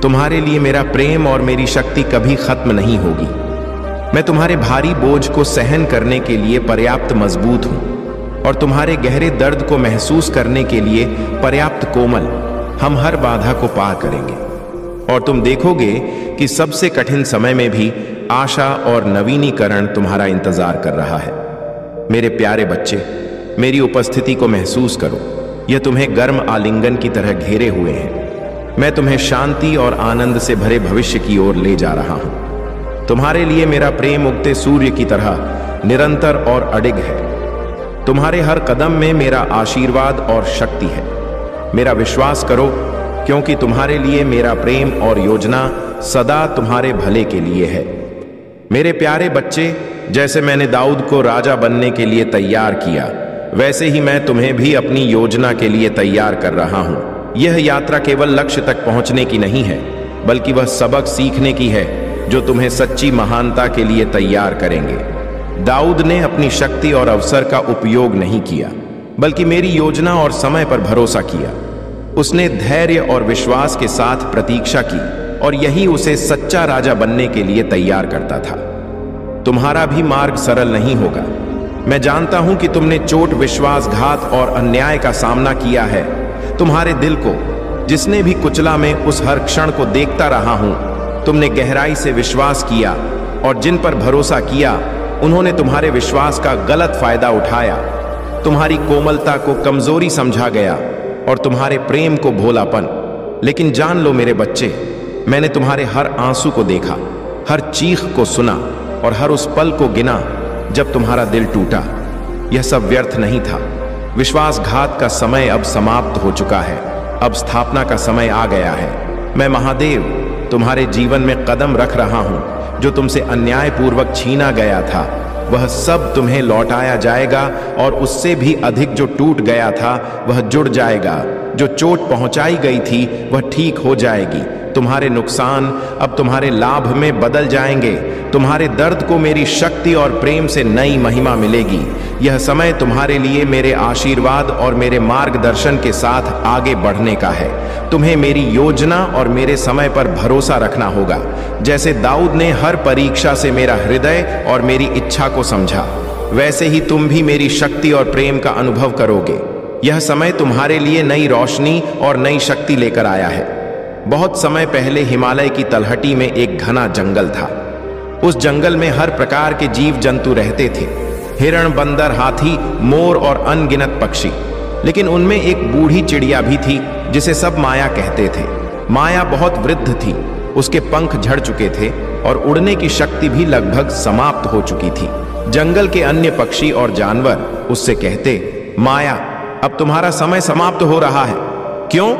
तुम्हारे लिए मेरा प्रेम और मेरी शक्ति कभी खत्म नहीं होगी। मैं तुम्हारे भारी बोझ को सहन करने के लिए पर्याप्त मजबूत हूं और तुम्हारे गहरे दर्द को महसूस करने के लिए पर्याप्त कोमल। हम हर बाधा को पार करेंगे और तुम देखोगे कि सबसे कठिन समय में भी आशा और नवीनीकरण तुम्हारा इंतजार कर रहा है। मेरे प्यारे बच्चे, मेरी उपस्थिति को महसूस करो। यह तुम्हें गर्म आलिंगन की तरह घेरे हुए हैं। मैं तुम्हें शांति और आनंद से भरे भविष्य की ओर ले जा रहा हूं। तुम्हारे लिए मेरा प्रेम उगते सूर्य की तरह निरंतर और अडिग है। तुम्हारे हर कदम में मेरा आशीर्वाद और शक्ति है। मेरा विश्वास करो, क्योंकि तुम्हारे लिए मेरा प्रेम और योजना सदा तुम्हारे भले के लिए है। मेरे प्यारे बच्चे, जैसे मैंने दाऊद को राजा बनने के लिए तैयार किया, वैसे ही मैं तुम्हें भी अपनी योजना के लिए तैयार कर रहा हूं। यह यात्रा केवल लक्ष्य तक पहुंचने की नहीं है, बल्कि वह सबक सीखने की है जो तुम्हें सच्ची महानता के लिए तैयार करेंगे। दाऊद ने अपनी शक्ति और अवसर का उपयोग नहीं किया, बल्कि मेरी योजना और समय पर भरोसा किया। उसने धैर्य और विश्वास के साथ प्रतीक्षा की और यही उसे सच्चा राजा बनने के लिए तैयार करता था। तुम्हारा भी मार्ग सरल नहीं होगा। मैं जानता हूं कि तुमने चोट, विश्वासघात और अन्याय का सामना किया है। तुम्हारे दिल को जिसने भी कुचला, मैं उस हर क्षण को देखता रहा हूं। तुमने गहराई से विश्वास किया और जिन पर भरोसा किया उन्होंने तुम्हारे विश्वास का गलत फायदा उठाया। तुम्हारी कोमलता को कमजोरी समझा गया और तुम्हारे प्रेम को भोलापन। लेकिन जान लो मेरे बच्चे, मैंने तुम्हारे हर आंसू को देखा, हर चीख को सुना और हर उस पल को गिना जब तुम्हारा दिल टूटा। यह सब व्यर्थ नहीं था। विश्वासघात का समय अब समाप्त हो चुका है। अब स्थापना का समय आ गया है। मैं महादेव तुम्हारे जीवन में कदम रख रहा हूं। जो तुमसे अन्यायपूर्वक छीना गया था वह सब तुम्हें लौटाया जाएगा और उससे भी अधिक जो टूट गया था वह जुड़ जाएगा। जो चोट पहुंचाई गई थी वह ठीक हो जाएगी। तुम्हारे नुकसान अब तुम्हारे लाभ में बदल जाएंगे। तुम्हारे दर्द को मेरी शक्ति और प्रेम से नई महिमा मिलेगी। यह समय तुम्हारे लिए मेरे आशीर्वाद और मेरे मार्गदर्शन के साथ आगे बढ़ने का है। तुम्हें मेरी योजना और मेरे समय पर भरोसा रखना होगा। जैसे दाऊद ने हर परीक्षा से मेरा हृदय और मेरी इच्छा को समझा, वैसे ही तुम भी मेरी शक्ति और प्रेम का अनुभव करोगे। यह समय तुम्हारे लिए नई रोशनी और नई शक्ति लेकर आया है। बहुत समय पहले हिमालय की तलहटी में एक घना जंगल था। उस जंगल में हर प्रकार के जीव जंतु रहते थे। हिरण, बंदर, हाथी, मोर और अनगिनत पक्षी। लेकिन उनमें एक बूढ़ी चिड़िया भी थी जिसे सब माया कहते थे। माया बहुत वृद्ध थी, उसके पंख झड़ चुके थे और उड़ने की शक्ति भी लगभग समाप्त हो चुकी थी। जंगल के अन्य पक्षी और जानवर उससे कहते, माया, अब तुम्हारा समय समाप्त हो रहा है। क्यों?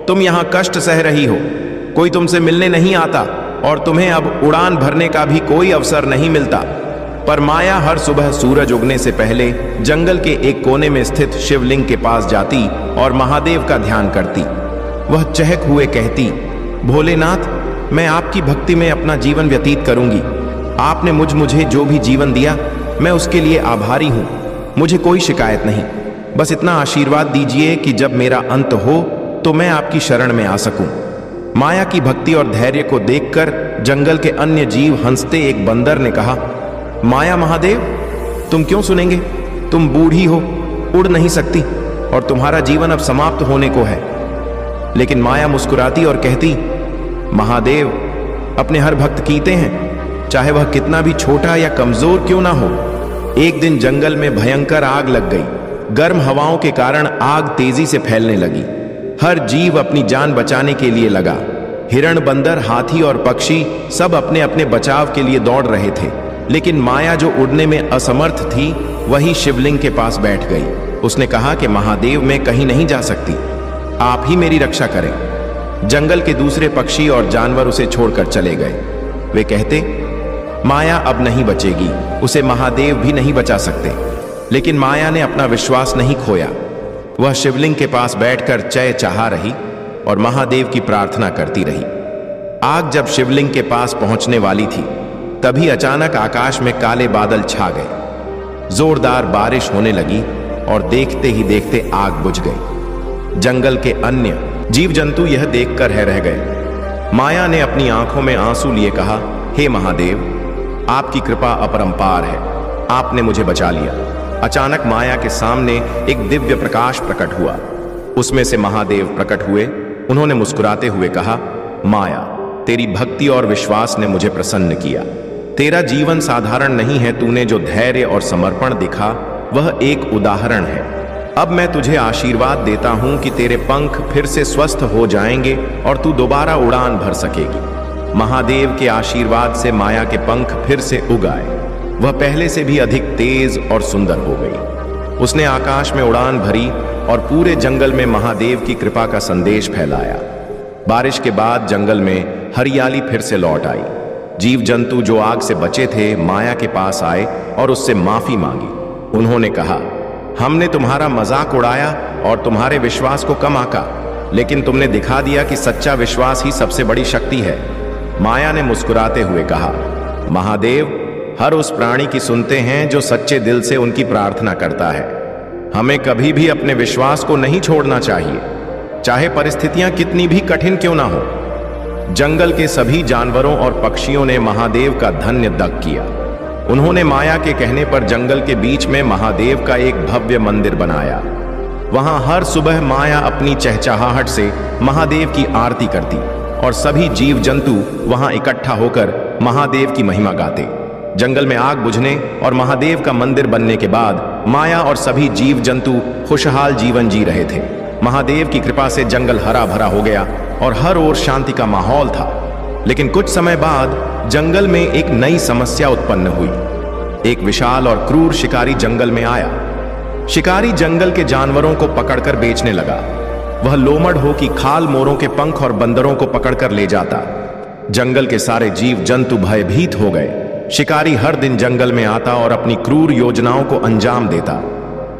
तुम यहाँ कष्ट सह रही हो, कोई तुमसे मिलने नहीं आता और तुम्हें अब उड़ान भरने का भी कोई अवसर नहीं मिलता। पर माया हर सुबह सूरज उगने से पहले जंगल के एक कोने में स्थित शिवलिंग के पास जाती और महादेव का ध्यान करती। वह चहक हुए कहती, भोलेनाथ, मैं आपकी भक्ति में अपना जीवन व्यतीत करूंगी। आपने मुझे जो भी जीवन दिया, मैं उसके लिए आभारी हूं। मुझे कोई शिकायत नहीं, बस इतना आशीर्वाद दीजिए कि जब मेरा अंत हो तो मैं आपकी शरण में आ सकूं। माया की भक्ति और धैर्य को देखकर जंगल के अन्य जीव हंसते एक बंदर ने कहा, माया महादेव, तुम क्यों सुनेंगे? तुम बूढ़ी हो, उड़ नहीं सकती और तुम्हारा जीवन अब समाप्त होने को है। लेकिन माया मुस्कुराती और कहती, महादेव अपने हर भक्त कीते हैं, चाहे वह कितना भी छोटा या कमजोर क्यों ना हो। एक दिन जंगल में भयंकर आग लग गई। गर्म हवाओं के कारण आग तेजी से फैलने लगी। हर जीव अपनी जान बचाने के लिए लगा। हिरण, बंदर, हाथी और पक्षी सब अपने अपने बचाव के लिए दौड़ रहे थे। लेकिन माया, जो उड़ने में असमर्थ थी, वही शिवलिंग के पास बैठ गई। उसने कहा कि महादेव, मैं कहीं नहीं जा सकती, आप ही मेरी रक्षा करें। जंगल के दूसरे पक्षी और जानवर उसे छोड़कर चले गए। वे कहते, माया अब नहीं बचेगी, उसे महादेव भी नहीं बचा सकते। लेकिन माया ने अपना विश्वास नहीं खोया। वह शिवलिंग के पास बैठकर चय चाह रही और महादेव की प्रार्थना करती रही। आग जब शिवलिंग के पास पहुंचने वाली थी, तभी अचानक आकाश में काले बादल छा गए। जोरदार बारिश होने लगी और देखते ही देखते आग बुझ गई। जंगल के अन्य जीव जंतु यह देखकर रह गए। माया ने अपनी आंखों में आंसू लिए कहा, हे महादेव, आपकी कृपा अपरंपार है, आपने मुझे बचा लिया। अचानक माया के सामने एक दिव्य प्रकाश प्रकट हुआ। उसमें से महादेव प्रकट हुए। उन्होंने मुस्कुराते हुए कहा, माया, तेरी भक्ति और विश्वास ने मुझे प्रसन्न किया। तेरा जीवन साधारण नहीं है। तूने जो धैर्य और समर्पण दिखा, वह एक उदाहरण है। अब मैं तुझे आशीर्वाद देता हूं कि तेरे पंख फिर से स्वस्थ हो जाएंगे और तू दोबारा उड़ान भर सकेगी। महादेव के आशीर्वाद से माया के पंख फिर से उग आए। वह पहले से भी अधिक तेज और सुंदर हो गई। उसने आकाश में उड़ान भरी और पूरे जंगल में महादेव की कृपा का संदेश फैलाया। बारिश के बाद जंगल में हरियाली फिर से लौट आई। जीव जंतु जो आग से बचे थे, माया के पास आए और उससे माफी मांगी। उन्होंने कहा, हमने तुम्हारा मजाक उड़ाया और तुम्हारे विश्वास को कम आंका, लेकिन तुमने दिखा दिया कि सच्चा विश्वास ही सबसे बड़ी शक्ति है। माया ने मुस्कुराते हुए कहा, महादेव हर उस प्राणी की सुनते हैं जो सच्चे दिल से उनकी प्रार्थना करता है। हमें कभी भी अपने विश्वास को नहीं छोड़ना चाहिए, चाहे परिस्थितियां कितनी भी कठिन क्यों ना हो। जंगल के सभी जानवरों और पक्षियों ने महादेव का धन्य दग किया। उन्होंने माया के कहने पर जंगल के बीच में महादेव का एक भव्य मंदिर बनाया। वहां हर सुबह माया अपनी चहचहाहट से महादेव की आरती करती और सभी जीव जंतु वहां इकट्ठा होकर महादेव की महिमा गाते। जंगल में आग बुझने और महादेव का मंदिर बनने के बाद माया और सभी जीव जंतु खुशहाल जीवन जी रहे थे। महादेव की कृपा से जंगल हरा भरा हो गया और हर ओर शांति का माहौल था। लेकिन कुछ समय बाद जंगल में एक नई समस्या उत्पन्न हुई। एक विशाल और क्रूर शिकारी जंगल में आया। शिकारी जंगल के जानवरों को पकड़कर बेचने लगा। वह लोमड़ हो कि खाल मोरों के पंख और बंदरों को पकड़कर ले जाता। जंगल के सारे जीव जंतु भयभीत हो गए। शिकारी हर दिन जंगल में आता और अपनी क्रूर योजनाओं को अंजाम देता।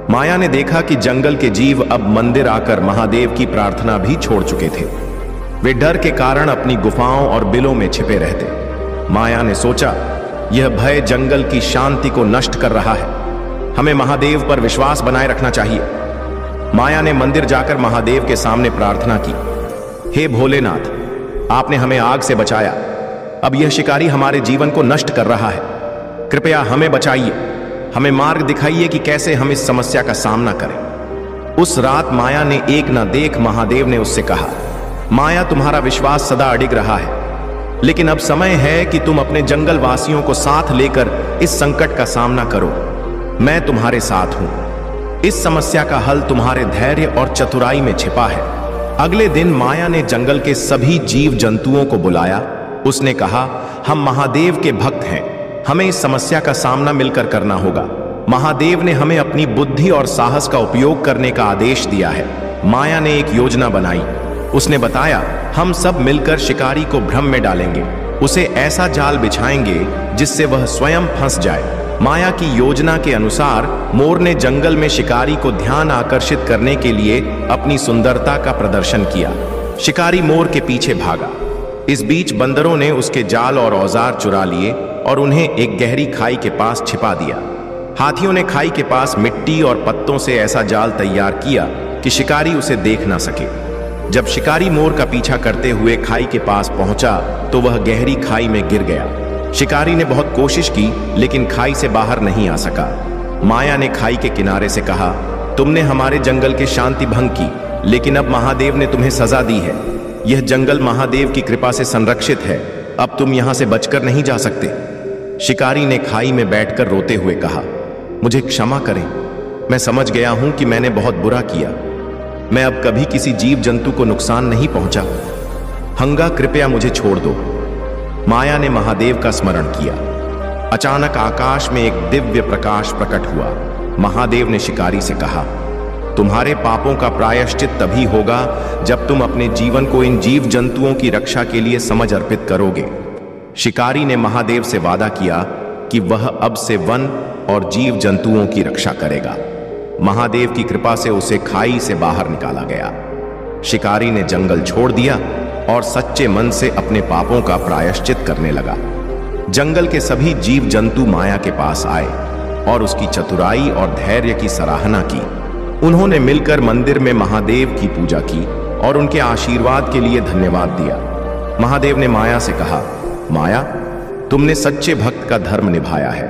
माया ने देखा कि जंगल के जीव अब मंदिर आकर महादेव की प्रार्थना भी छोड़ चुके थे। वे डर के कारण अपनी गुफाओं और बिलों में छिपे रहते। माया ने सोचा, यह भय जंगल की शांति को नष्ट कर रहा है। हमें महादेव पर विश्वास बनाए रखना चाहिए। माया ने मंदिर जाकर महादेव के सामने प्रार्थना की, हे भोलेनाथ, आपने हमें आग से बचाया। अब यह शिकारी हमारे जीवन को नष्ट कर रहा है। कृपया हमें बचाइए। हमें मार्ग दिखाइए कि कैसे हम इस समस्या का सामना करें। उस रात माया ने एक न देख महादेव ने उससे कहा, माया, तुम्हारा विश्वास सदा अडिग रहा है, लेकिन अब समय है कि तुम अपने जंगल वासियों को साथ लेकर इस संकट का सामना करो। मैं तुम्हारे साथ हूं। इस समस्या का हल तुम्हारे धैर्य और चतुराई में छिपा है। अगले दिन माया ने जंगल के सभी जीव जंतुओं को बुलाया। उसने कहा, हम महादेव के भक्त हैं, हमें इस समस्या का सामना मिलकर करना होगा। महादेव ने हमें अपनी बुद्धि और साहस का उपयोग करने का आदेश दिया है। माया ने एक योजना बनाई। उसने बताया, हम सब मिलकर शिकारी को भ्रम में डालेंगे, उसे ऐसा जाल बिछाएंगे जिससे वह स्वयं फंस जाए। माया की योजना के अनुसार मोर ने जंगल में शिकारी को ध्यान आकर्षित करने के लिए अपनी सुंदरता का प्रदर्शन किया। शिकारी मोर के पीछे भागा। इस बीच बंदरों ने उसके जाल और औजार चुरा लिए और उन्हें एक गहरी खाई के पास छिपा दिया। हाथियों ने खाई के पास मिट्टी और पत्तों से ऐसा जाल तैयार किया कि शिकारी उसे देख ना सके। जब शिकारी मोर का पीछा करते हुए खाई के पास पहुंचा तो वह गहरी खाई में गिर गया। शिकारी ने बहुत कोशिश की लेकिन खाई से बाहर नहीं आ सका। माया ने खाई के किनारे से कहा, तुमने हमारे जंगल के शांति भंग की, लेकिन अब महादेव ने तुम्हें सजा दी है। यह जंगल महादेव की कृपा से संरक्षित है, अब तुम यहां से बचकर नहीं जा सकते। शिकारी ने खाई में बैठकर रोते हुए कहा, मुझे क्षमा करें, मैं समझ गया हूं कि मैंने बहुत बुरा किया। मैं अब कभी किसी जीव जंतु को नुकसान नहीं पहुंचा। हंगा, कृपया मुझे छोड़ दो। माया ने महादेव का स्मरण किया। अचानक आकाश में एक दिव्य प्रकाश प्रकट हुआ। महादेव ने शिकारी से कहा, तुम्हारे पापों का प्रायश्चित तभी होगा जब तुम अपने जीवन को इन जीव जंतुओं की रक्षा के लिए समझ अर्पित करोगे। शिकारी ने महादेव से वादा किया कि वह अब से वन और जीव जंतुओं की रक्षा करेगा। महादेव की कृपा से उसे खाई से बाहर निकाला गया। शिकारी ने जंगल छोड़ दिया और सच्चे मन से अपने पापों का प्रायश्चित करने लगा। जंगल के सभी जीव जंतु माया के पास आए और उसकी चतुराई और धैर्य की सराहना की। उन्होंने मिलकर मंदिर में महादेव की पूजा की और उनके आशीर्वाद के लिए धन्यवाद दिया। महादेव ने माया से कहा, माया, तुमने सच्चे भक्त का धर्म निभाया है।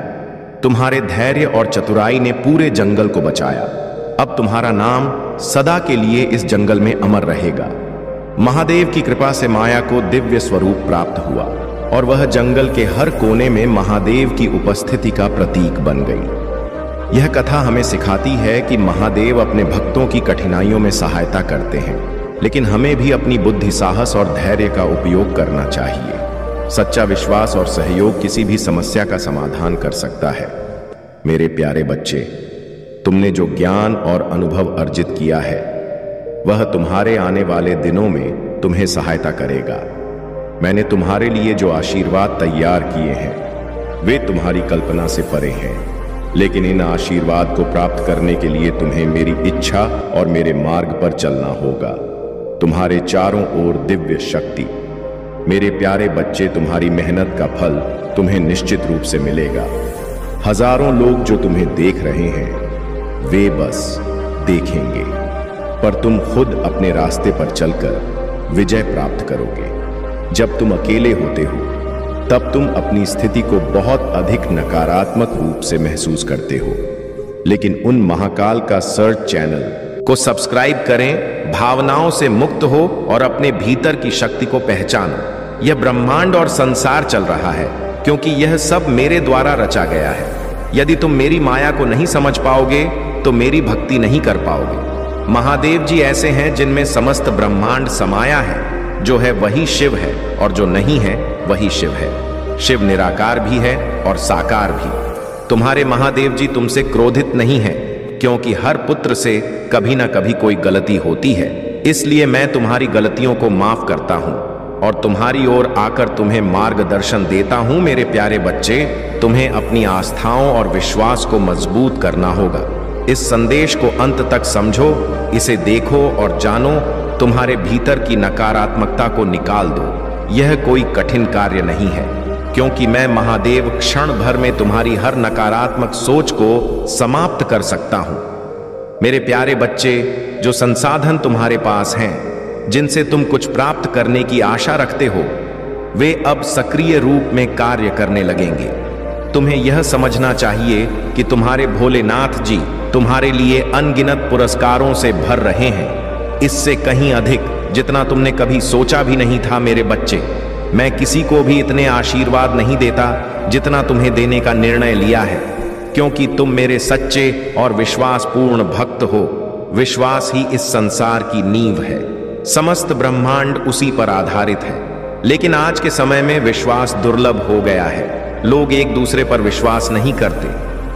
तुम्हारे धैर्य और चतुराई ने पूरे जंगल को बचाया। अब तुम्हारा नाम सदा के लिए इस जंगल में अमर रहेगा। महादेव की कृपा से माया को दिव्य स्वरूप प्राप्त हुआ और वह जंगल के हर कोने में महादेव की उपस्थिति का प्रतीक बन गई। यह कथा हमें सिखाती है कि महादेव अपने भक्तों की कठिनाइयों में सहायता करते हैं, लेकिन हमें भी अपनी बुद्धि, साहस और धैर्य का उपयोग करना चाहिए। सच्चा विश्वास और सहयोग किसी भी समस्या का समाधान कर सकता है। मेरे प्यारे बच्चे, तुमने जो ज्ञान और अनुभव अर्जित किया है वह तुम्हारे आने वाले दिनों में तुम्हें सहायता करेगा। मैंने तुम्हारे लिए जो आशीर्वाद तैयार किए हैं वे तुम्हारी कल्पना से परे हैं, लेकिन इन आशीर्वाद को प्राप्त करने के लिए तुम्हें मेरी इच्छा और मेरे मार्ग पर चलना होगा। तुम्हारे चारों ओर दिव्य शक्ति। मेरे प्यारे बच्चे, तुम्हारी मेहनत का फल तुम्हें निश्चित रूप से मिलेगा। हजारों लोग जो तुम्हें देख रहे हैं वे बस देखेंगे, पर तुम खुद अपने रास्ते पर चलकर विजय प्राप्त करोगे। जब तुम अकेले होते हो तब तुम अपनी स्थिति को बहुत अधिक नकारात्मक रूप से महसूस करते हो, लेकिन उन महाकाल का सर्च चैनल को सब्सक्राइब करें, भावनाओं से मुक्त हो और अपने भीतर की शक्ति को पहचानो। यह ब्रह्मांड और संसार चल रहा है क्योंकि यह सब मेरे द्वारा रचा गया है। यदि तुम मेरी माया को नहीं समझ पाओगे तो मेरी भक्ति नहीं कर पाओगे। महादेव जी ऐसे हैं जिनमें समस्त ब्रह्मांड समाया है। जो है वही शिव है और जो नहीं है वही शिव है। शिव निराकार भी है और साकार भी। तुम्हारे महादेव जी तुमसे क्रोधित नहीं है, क्योंकि हर पुत्र से कभी ना कभी कोई गलती होती है। इसलिए मैं तुम्हारी गलतियों को माफ करता हूं और तुम्हारी ओर आकर तुम्हें मार्गदर्शन देता हूं। मेरे प्यारे बच्चे, तुम्हें अपनी आस्थाओं और विश्वास को मजबूत करना होगा। इस संदेश को अंत तक समझो, इसे देखो और जानो। तुम्हारे भीतर की नकारात्मकता को निकाल दो। यह कोई कठिन कार्य नहीं है, क्योंकि मैं महादेव क्षण भर में तुम्हारी हर नकारात्मक सोच को समाप्त कर सकता हूं। मेरे प्यारे बच्चे, जो संसाधन तुम्हारे पास हैं, जिनसे तुम कुछ प्राप्त करने की आशा रखते हो, वे अब सक्रिय रूप में कार्य करने लगेंगे। तुम्हें यह समझना चाहिए कि तुम्हारे भोलेनाथ जी तुम्हारे लिए अनगिनत पुरस्कारों से भर रहे हैं, इससे कहीं अधिक, जितना तुमने कभी सोचा भी नहीं था। मेरे बच्चे, मैं किसी को भी इतने आशीर्वाद नहीं देता जितना तुम्हें देने का निर्णय लिया है। क्योंकि तुम मेरे सच्चे और विश्वासपूर्ण भक्त हो। विश्वास ही इस संसार की नींव है। समस्त ब्रह्मांड उसी पर आधारित है। लेकिन आज के समय में विश्वास दुर्लभ हो गया है। लोग एक दूसरे पर विश्वास नहीं करते,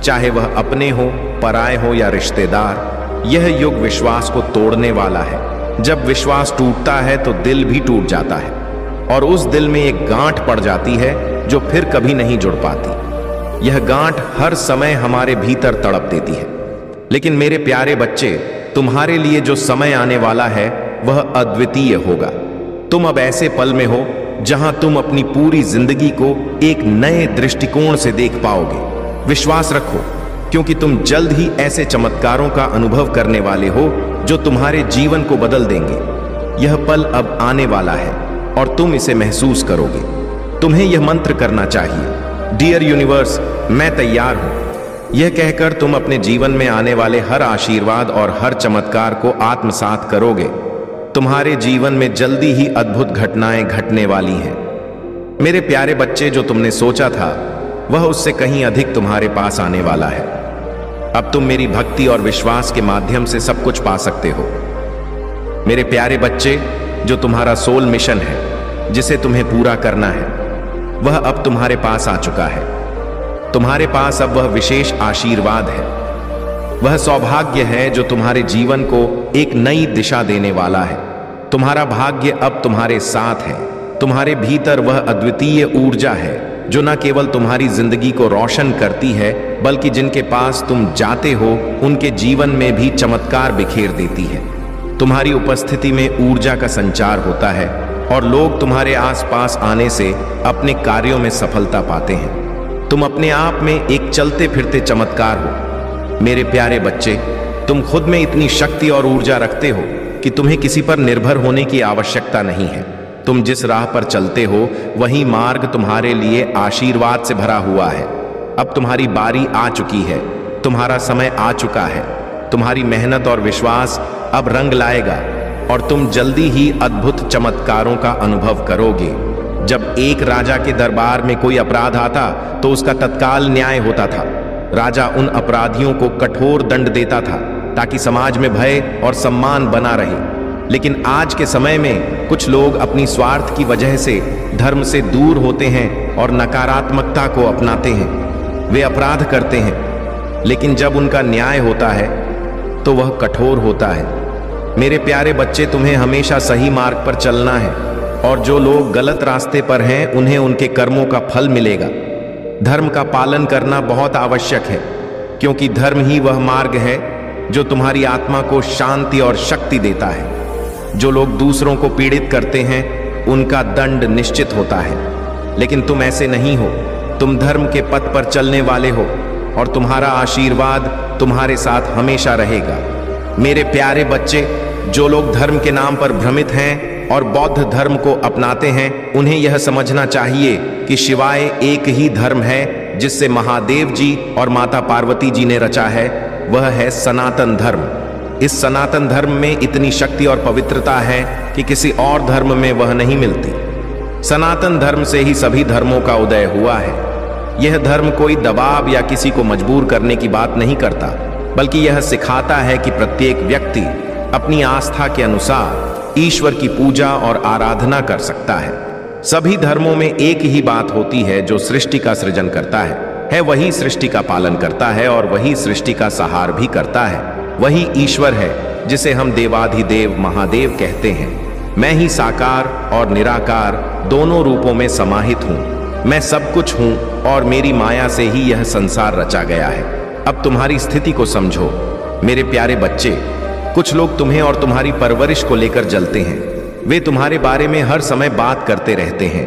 चाहे वह अपने हो, पराए हो या रिश्तेदार। यह युग विश्वास को तोड़ने वाला है। जब विश्वास टूटता है तो दिल भी टूट जाता है और उस दिल में एक गांठ पड़ जाती है जो फिर कभी नहीं जुड़ पाती। यह गांठ हर समय हमारे भीतर तड़प देती है। लेकिन मेरे प्यारे बच्चे, तुम्हारे लिए जो समय आने वाला है वह अद्वितीय होगा। तुम अब ऐसे पल में हो जहां तुम अपनी पूरी जिंदगी को एक नए दृष्टिकोण से देख पाओगे। विश्वास रखो, क्योंकि तुम जल्द ही ऐसे चमत्कारों का अनुभव करने वाले हो जो तुम्हारे जीवन को बदल देंगे। यह पल अब आने वाला है और तुम इसे महसूस करोगे। तुम्हें यह मंत्र करना चाहिए, डियर यूनिवर्स, मैं तैयार हूं। यह कहकर तुम अपने जीवन में आने वाले हर आशीर्वाद और हर चमत्कार को आत्मसात करोगे। तुम्हारे जीवन में जल्दी ही अद्भुत घटनाएं घटने वाली हैं। मेरे प्यारे बच्चे, जो तुमने सोचा था वह उससे कहीं अधिक तुम्हारे पास आने वाला है। अब तुम मेरी भक्ति और विश्वास के माध्यम से सब कुछ पा सकते हो। मेरे प्यारे बच्चे, जो तुम्हारा सोल मिशन है, जिसे तुम्हें पूरा करना है, वह अब तुम्हारे पास आ चुका है। तुम्हारे पास अब वह विशेष आशीर्वाद है, वह सौभाग्य है जो तुम्हारे जीवन को एक नई दिशा देने वाला है। तुम्हारा भाग्य अब तुम्हारे साथ है। तुम्हारे भीतर वह अद्वितीय ऊर्जा है जो न केवल तुम्हारी जिंदगी को रोशन करती है, बल्कि जिनके पास तुम जाते हो उनके जीवन में भी चमत्कार बिखेर देती है। तुम्हारी उपस्थिति में ऊर्जा का संचार होता है और लोग तुम्हारे आसपास आने से अपने कार्यों में सफलता पाते हैं। तुम अपने आप में एक चलते फिरते चमत्कार हो। मेरे प्यारे बच्चे, तुम खुद में इतनी शक्ति और ऊर्जा रखते हो कि तुम्हें किसी पर निर्भर होने की आवश्यकता नहीं है। तुम जिस राह पर चलते हो वही मार्ग तुम्हारे लिए आशीर्वाद से भरा हुआ है। अब तुम्हारी बारी आ चुकी है, तुम्हारा समय आ चुका है। तुम्हारी मेहनत और विश्वास अब रंग लाएगा और तुम जल्दी ही अद्भुत चमत्कारों का अनुभव करोगे। जब एक राजा के दरबार में कोई अपराध आता तो उसका तत्काल न्याय होता था। राजा उन अपराधियों को कठोर दंड देता था ताकि समाज में भय और सम्मान बना रहे। लेकिन आज के समय में कुछ लोग अपनी स्वार्थ की वजह से धर्म से दूर होते हैं और नकारात्मकता को अपनाते हैं। वे अपराध करते हैं, लेकिन जब उनका न्याय होता है तो वह कठोर होता है। मेरे प्यारे बच्चे, तुम्हें हमेशा सही मार्ग पर चलना है और जो लोग गलत रास्ते पर हैं उन्हें उनके कर्मों का फल मिलेगा। धर्म का पालन करना बहुत आवश्यक है, क्योंकि धर्म ही वह मार्ग है जो तुम्हारी आत्मा को शांति और शक्ति देता है। जो लोग दूसरों को पीड़ित करते हैं उनका दंड निश्चित होता है, लेकिन तुम ऐसे नहीं हो। तुम धर्म के पथ पर चलने वाले हो और तुम्हारा आशीर्वाद तुम्हारे साथ हमेशा रहेगा। मेरे प्यारे बच्चे, जो लोग धर्म के नाम पर भ्रमित हैं और बौद्ध धर्म को अपनाते हैं, उन्हें यह समझना चाहिए कि शिवाय एक ही धर्म है जिससे महादेव जी और माता पार्वती जी ने रचा है, वह है सनातन धर्म। इस सनातन धर्म में इतनी शक्ति और पवित्रता है कि किसी और धर्म में वह नहीं मिलती। सनातन धर्म से ही सभी धर्मों का उदय हुआ है। यह धर्म कोई दबाव या किसी को मजबूर करने की बात नहीं करता, बल्कि यह सिखाता है कि प्रत्येक व्यक्ति अपनी आस्था के अनुसार ईश्वर की पूजा और आराधना कर सकता है। सभी धर्मों में एक ही बात होती है, जो सृष्टि का सृजन करता है वही सृष्टि का पालन करता है और वही सृष्टि का सहार भी करता है। वही ईश्वर है जिसे हम देवाधिदेव महादेव कहते हैं। मैं ही साकार और निराकार दोनों रूपों में समाहित हूँ। मैं सब कुछ हूँ और मेरी माया से ही यह संसार रचा गया है। अब तुम्हारी स्थिति को समझो मेरे प्यारे बच्चे। कुछ लोग तुम्हें और तुम्हारी परवरिश को लेकर जलते हैं। वे तुम्हारे बारे में हर समय बात करते रहते हैं।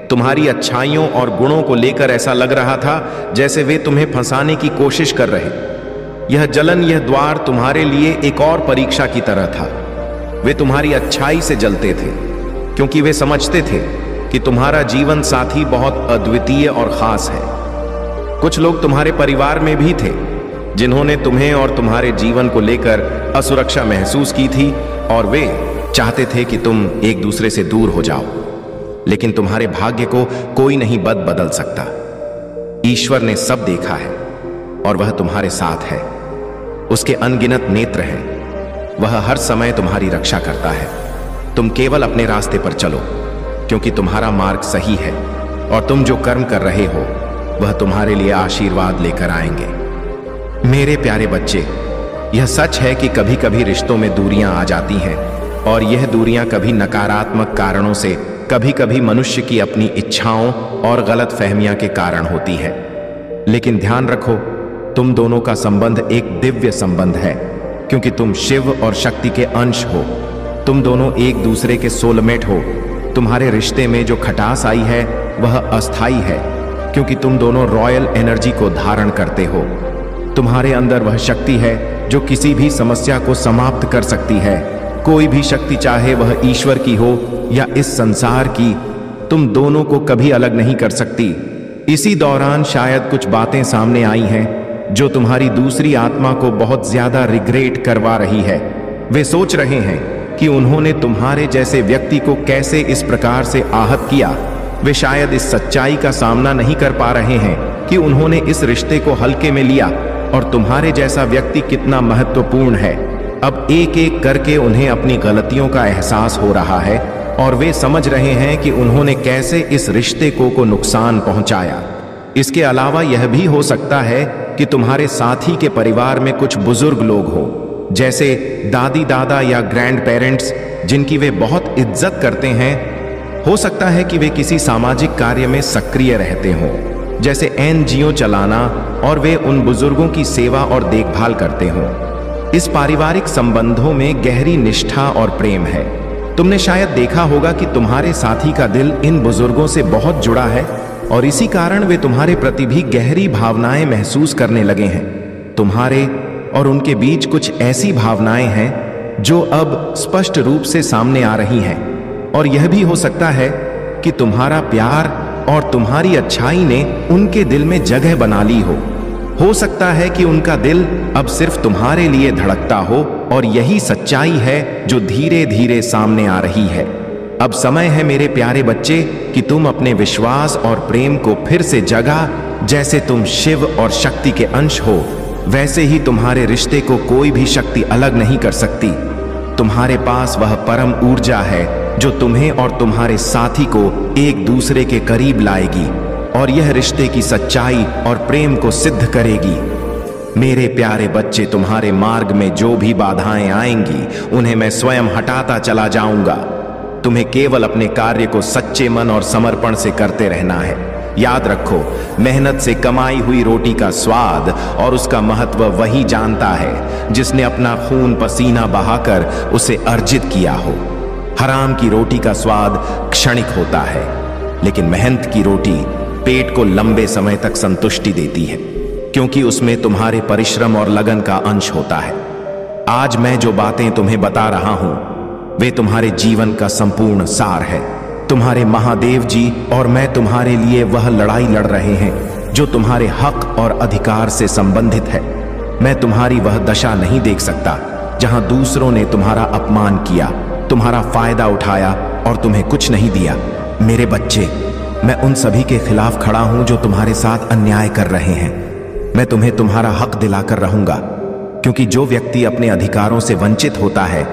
तुम्हारी अच्छाइयों और गुणों को लेकर ऐसा लग रहा था जैसे वे तुम्हें फंसाने की कोशिश कर रहे। यह जलन, यह द्वार तुम्हारे लिए एक और परीक्षा की तरह था। वे तुम्हारी अच्छाई से जलते थे, क्योंकि वे समझते थे कि तुम्हारा जीवन साथी बहुत अद्वितीय और खास है। कुछ लोग तुम्हारे परिवार में भी थे जिन्होंने तुम्हें और तुम्हारे जीवन को लेकर असुरक्षा महसूस की थी, और वे चाहते थे कि तुम एक दूसरे से दूर हो जाओ। लेकिन तुम्हारे भाग्य को कोई नहीं बदल सकता। ईश्वर ने सब देखा है और वह तुम्हारे साथ है। उसके अनगिनत नेत्र हैं। वह हर समय तुम्हारी रक्षा करता है। तुम केवल अपने रास्ते पर चलो, क्योंकि तुम्हारा मार्ग सही है और तुम जो कर्म कर रहे हो वह तुम्हारे लिए आशीर्वाद लेकर आएंगे। मेरे प्यारे बच्चे, यह सच है कि कभी कभी रिश्तों में दूरियां आ जाती हैं, और यह दूरियां कभी नकारात्मक कारणों से, कभी कभी मनुष्य की अपनी इच्छाओं और गलत फहमियां के कारण होती है। लेकिन ध्यान रखो, तुम दोनों का संबंध एक दिव्य संबंध है, क्योंकि तुम शिव और शक्ति के अंश हो। तुम दोनों एक दूसरे के सोलमेट हो। तुम्हारे रिश्ते में जो खटास आई है वह अस्थाई है, क्योंकि तुम दोनों रॉयल एनर्जी को धारण करते हो। तुम्हारे अंदर वह शक्ति है जो किसी भी समस्या को समाप्त कर सकती है। कोई भी शक्ति, चाहे वह ईश्वर की हो या इस संसार की, तुम दोनों को कभी अलग नहीं कर सकती। इसी दौरान शायद कुछ बातें सामने आई हैं जो तुम्हारी दूसरी आत्मा को बहुत ज्यादा रिग्रेट करवा रही है। वे सोच रहे हैं कि उन्होंने तुम्हारे जैसे व्यक्ति को कैसे इस प्रकार से आहत किया। वे शायद इस सच्चाई का सामना नहीं कर पा रहे हैं कि उन्होंने इस रिश्ते को हल्के में लिया और तुम्हारे जैसा व्यक्ति कितना महत्वपूर्ण है। अब एक एक करके उन्हें अपनी गलतियों का एहसास हो रहा है और वे समझ रहे हैं कि उन्होंने कैसे इस रिश्ते को नुकसान पहुंचाया। इसके अलावा यह भी हो सकता है कि तुम्हारे साथी के परिवार में कुछ बुजुर्ग लोग हो, जैसे दादी दादा या ग्रैंड पेरेंट्स, जिनकी वे बहुत इज्जत करते हैं। हो सकता है कि वे किसी सामाजिक कार्य में सक्रिय रहते हों, जैसे एनजीओ चलाना, और वे उन बुजुर्गों की सेवा और देखभाल करते हों। इस पारिवारिक संबंधों में गहरी निष्ठा और प्रेम है। तुमने शायद देखा होगा कि तुम्हारे साथी का दिल इन बुजुर्गों से बहुत जुड़ा है और इसी कारण वे तुम्हारे प्रति भी गहरी भावनाएं महसूस करने लगे हैं। तुम्हारे और उनके बीच कुछ ऐसी भावनाएं हैं जो अब स्पष्ट रूप से सामने आ रही हैं, और यह भी हो सकता है कि तुम्हारा प्यार और तुम्हारी अच्छाई ने उनके दिल में जगह बना ली हो सकता है कि उनका दिल अब सिर्फ तुम्हारे लिए धड़कता हो, और यही सच्चाई है जो धीरे धीरे सामने आ रही है। अब समय है मेरे प्यारे बच्चे कि तुम अपने विश्वास और प्रेम को फिर से जगा। जैसे तुम शिव और शक्ति के अंश हो, वैसे ही तुम्हारे रिश्ते को कोई भी शक्ति अलग नहीं कर सकती। तुम्हारे पास वह परम ऊर्जा है जो तुम्हें और तुम्हारे साथी को एक दूसरे के करीब लाएगी, और यह रिश्ते की सच्चाई और प्रेम को सिद्ध करेगी। मेरे प्यारे बच्चे, तुम्हारे मार्ग में जो भी बाधाएं आएंगी उन्हें मैं स्वयं हटाता चला जाऊंगा। तुम्हें केवल अपने कार्य को सच्चे मन और समर्पण से करते रहना है। याद रखो, मेहनत से कमाई हुई रोटी का स्वाद और उसका महत्व वही जानता है जिसने अपना खून पसीना बहाकर उसे अर्जित किया हो। हराम की रोटी का स्वाद क्षणिक होता है, लेकिन मेहनत की रोटी पेट को लंबे समय तक संतुष्टि देती है, क्योंकि उसमें तुम्हारे परिश्रम और लगन का अंश होता है। आज मैं जो बातें तुम्हें बता रहा हूं वे तुम्हारे जीवन का संपूर्ण सार है। तुम्हारे महादेव जी और मैं तुम्हारे लिए वह लड़ाई लड़ रहे हैं जो तुम्हारे हक और अधिकार से संबंधित है। मैं तुम्हारी वह दशा नहीं देख सकता जहां दूसरों ने तुम्हारा अपमान किया, तुम्हारा फायदा उठाया और तुम्हें कुछ नहीं दिया। मेरे बच्चे, मैं उन सभी के खिलाफ खड़ा हूं जो तुम्हारे साथ अन्याय कर रहे हैं। मैं तुम्हें तुम्हारा हक दिलाकर रहूंगा, क्योंकि जो व्यक्ति अपने अधिकारों से वंचित होता है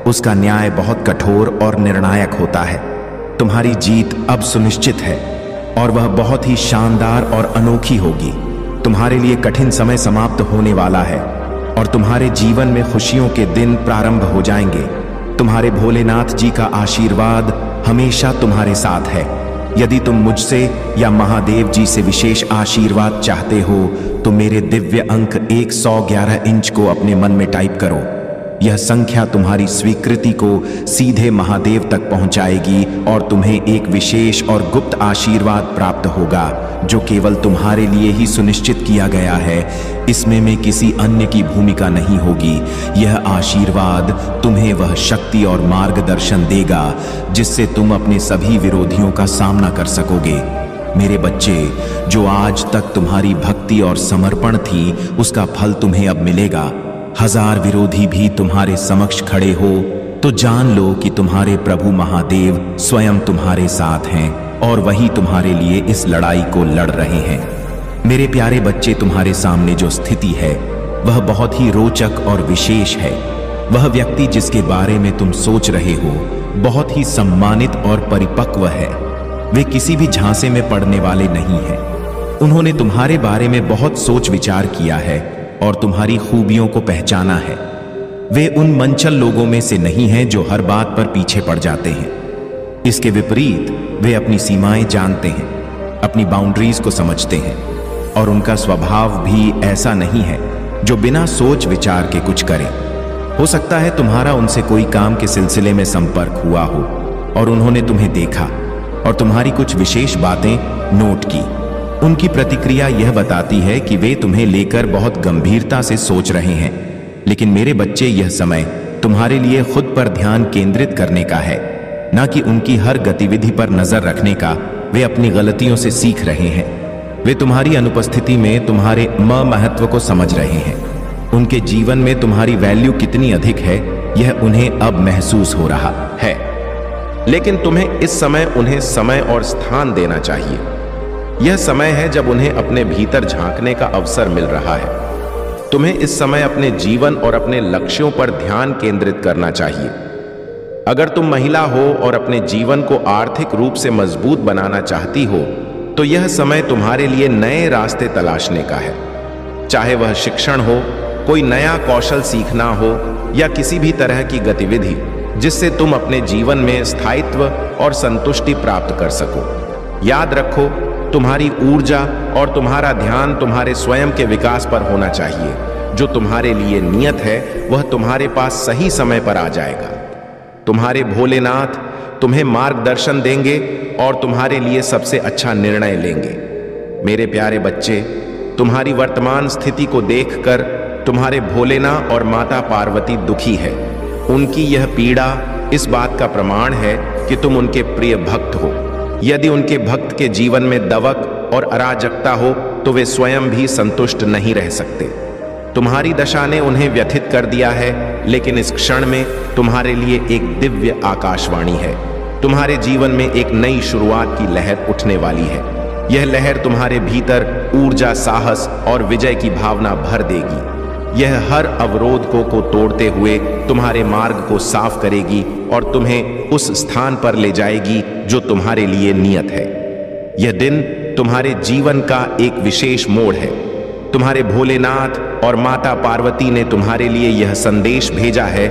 उसका न्याय बहुत कठोर और निर्णायक होता है। तुम्हारी जीत अब सुनिश्चित है और वह बहुत ही शानदार और अनोखी होगी। तुम्हारे लिए कठिन समय समाप्त होने वाला है और तुम्हारे जीवन में खुशियों के दिन प्रारंभ हो जाएंगे। तुम्हारे भोलेनाथ जी का आशीर्वाद हमेशा तुम्हारे साथ है। यदि तुम मुझसे या महादेव जी से विशेष आशीर्वाद चाहते हो तो मेरे दिव्य अंक 111 इंच को अपने मन में टाइप करो। यह संख्या तुम्हारी स्वीकृति को सीधे महादेव तक पहुंचाएगी और तुम्हें एक विशेष और गुप्त आशीर्वाद प्राप्त होगा जो केवल तुम्हारे लिए ही सुनिश्चित किया गया है। इसमें में किसी अन्य की भूमिका नहीं होगी। यह आशीर्वाद तुम्हें वह शक्ति और मार्गदर्शन देगा जिससे तुम अपने सभी विरोधियों का सामना कर सकोगे। मेरे बच्चे, जो आज तक तुम्हारी भक्ति और समर्पण थी उसका फल तुम्हें अब मिलेगा। 1000 विरोधी भी तुम्हारे समक्ष खड़े हो तो जान लो कि तुम्हारे प्रभु महादेव स्वयं तुम्हारे साथ हैं और वही तुम्हारे लिए इस लड़ाई को लड़ रहे हैं। मेरे प्यारे बच्चे, तुम्हारे सामने जो स्थिति है वह बहुत ही रोचक और विशेष है। वह व्यक्ति जिसके बारे में तुम सोच रहे हो बहुत ही सम्मानित और परिपक्व है। वे किसी भी झांसे में पड़ने वाले नहीं हैं। उन्होंने तुम्हारे बारे में बहुत सोच विचार किया है और तुम्हारी खूबियों को पहचाना है। वे उन मंचल लोगों में से नहीं हैं जो हर बात पर पीछे पड़ जाते हैं। इसके विपरीत वे अपनी सीमाएं जानते हैं, अपनी बाउंड्रीज को समझते हैं और उनका स्वभाव भी ऐसा नहीं है जो बिना सोच विचार के कुछ करे। हो सकता है तुम्हारा उनसे कोई काम के सिलसिले में संपर्क हुआ हो और उन्होंने तुम्हें देखा और तुम्हारी कुछ विशेष बातें नोट की। उनकी प्रतिक्रिया यह बताती है कि वे तुम्हें लेकर बहुत गंभीरता से सोच रहे हैं। लेकिन मेरे बच्चे, यह समय तुम्हारे लिए खुद पर ध्यान केंद्रित करने का है, ना कि उनकी हर गतिविधि पर नजर रखने का। वे अपनी गलतियों से सीख रहे हैं। वे तुम्हारी अनुपस्थिति में तुम्हारे महत्व को समझ रहे हैं। उनके जीवन में तुम्हारी वैल्यू कितनी अधिक है यह उन्हें अब महसूस हो रहा है। लेकिन तुम्हें इस समय उन्हें समय और स्थान देना चाहिए। यह समय है जब उन्हें अपने भीतर झांकने का अवसर मिल रहा है। तुम्हें इस समय अपने जीवन और अपने लक्ष्यों पर ध्यान केंद्रित करना चाहिए। अगर तुम महिला हो और अपने जीवन को आर्थिक रूप से मजबूत बनाना चाहती हो तो यह समय तुम्हारे लिए नए रास्ते तलाशने का है। चाहे वह शिक्षण हो, कोई नया कौशल सीखना हो या किसी भी तरह की गतिविधि जिससे तुम अपने जीवन में स्थायित्व और संतुष्टि प्राप्त कर सको। याद रखो, तुम्हारी ऊर्जा और तुम्हारा ध्यान तुम्हारे स्वयं के विकास पर होना चाहिए। जो तुम्हारे लिए नियत है वह तुम्हारे पास सही समय पर आ जाएगा। तुम्हारे भोलेनाथ तुम्हें मार्गदर्शन देंगे और तुम्हारे लिए सबसे अच्छा निर्णय लेंगे। मेरे प्यारे बच्चे, तुम्हारी वर्तमान स्थिति को देखकर तुम्हारे भोलेनाथ और माता पार्वती दुखी है। उनकी यह पीड़ा इस बात का प्रमाण है कि तुम उनके प्रिय भक्त हो। यदि उनके भक्त के जीवन में दवक और अराजकता हो तो वे स्वयं भी संतुष्ट नहीं रह सकते। तुम्हारी दशा ने उन्हें व्यथित कर दिया है, लेकिन इस क्षण में तुम्हारे लिए एक दिव्य आकाशवाणी है। तुम्हारे जीवन में एक नई शुरुआत की लहर उठने वाली है। यह लहर तुम्हारे भीतर ऊर्जा, साहस और विजय की भावना भर देगी। यह हर अवरोध को तोड़ते हुए तुम्हारे मार्ग को साफ करेगी और तुम्हें उस स्थान पर ले जाएगी जो तुम्हारे लिए नियत है। यह दिन तुम्हारे जीवन का एक विशेष मोड़ है। तुम्हारे भोलेनाथ और माता पार्वती ने तुम्हारे लिए यह संदेश भेजा है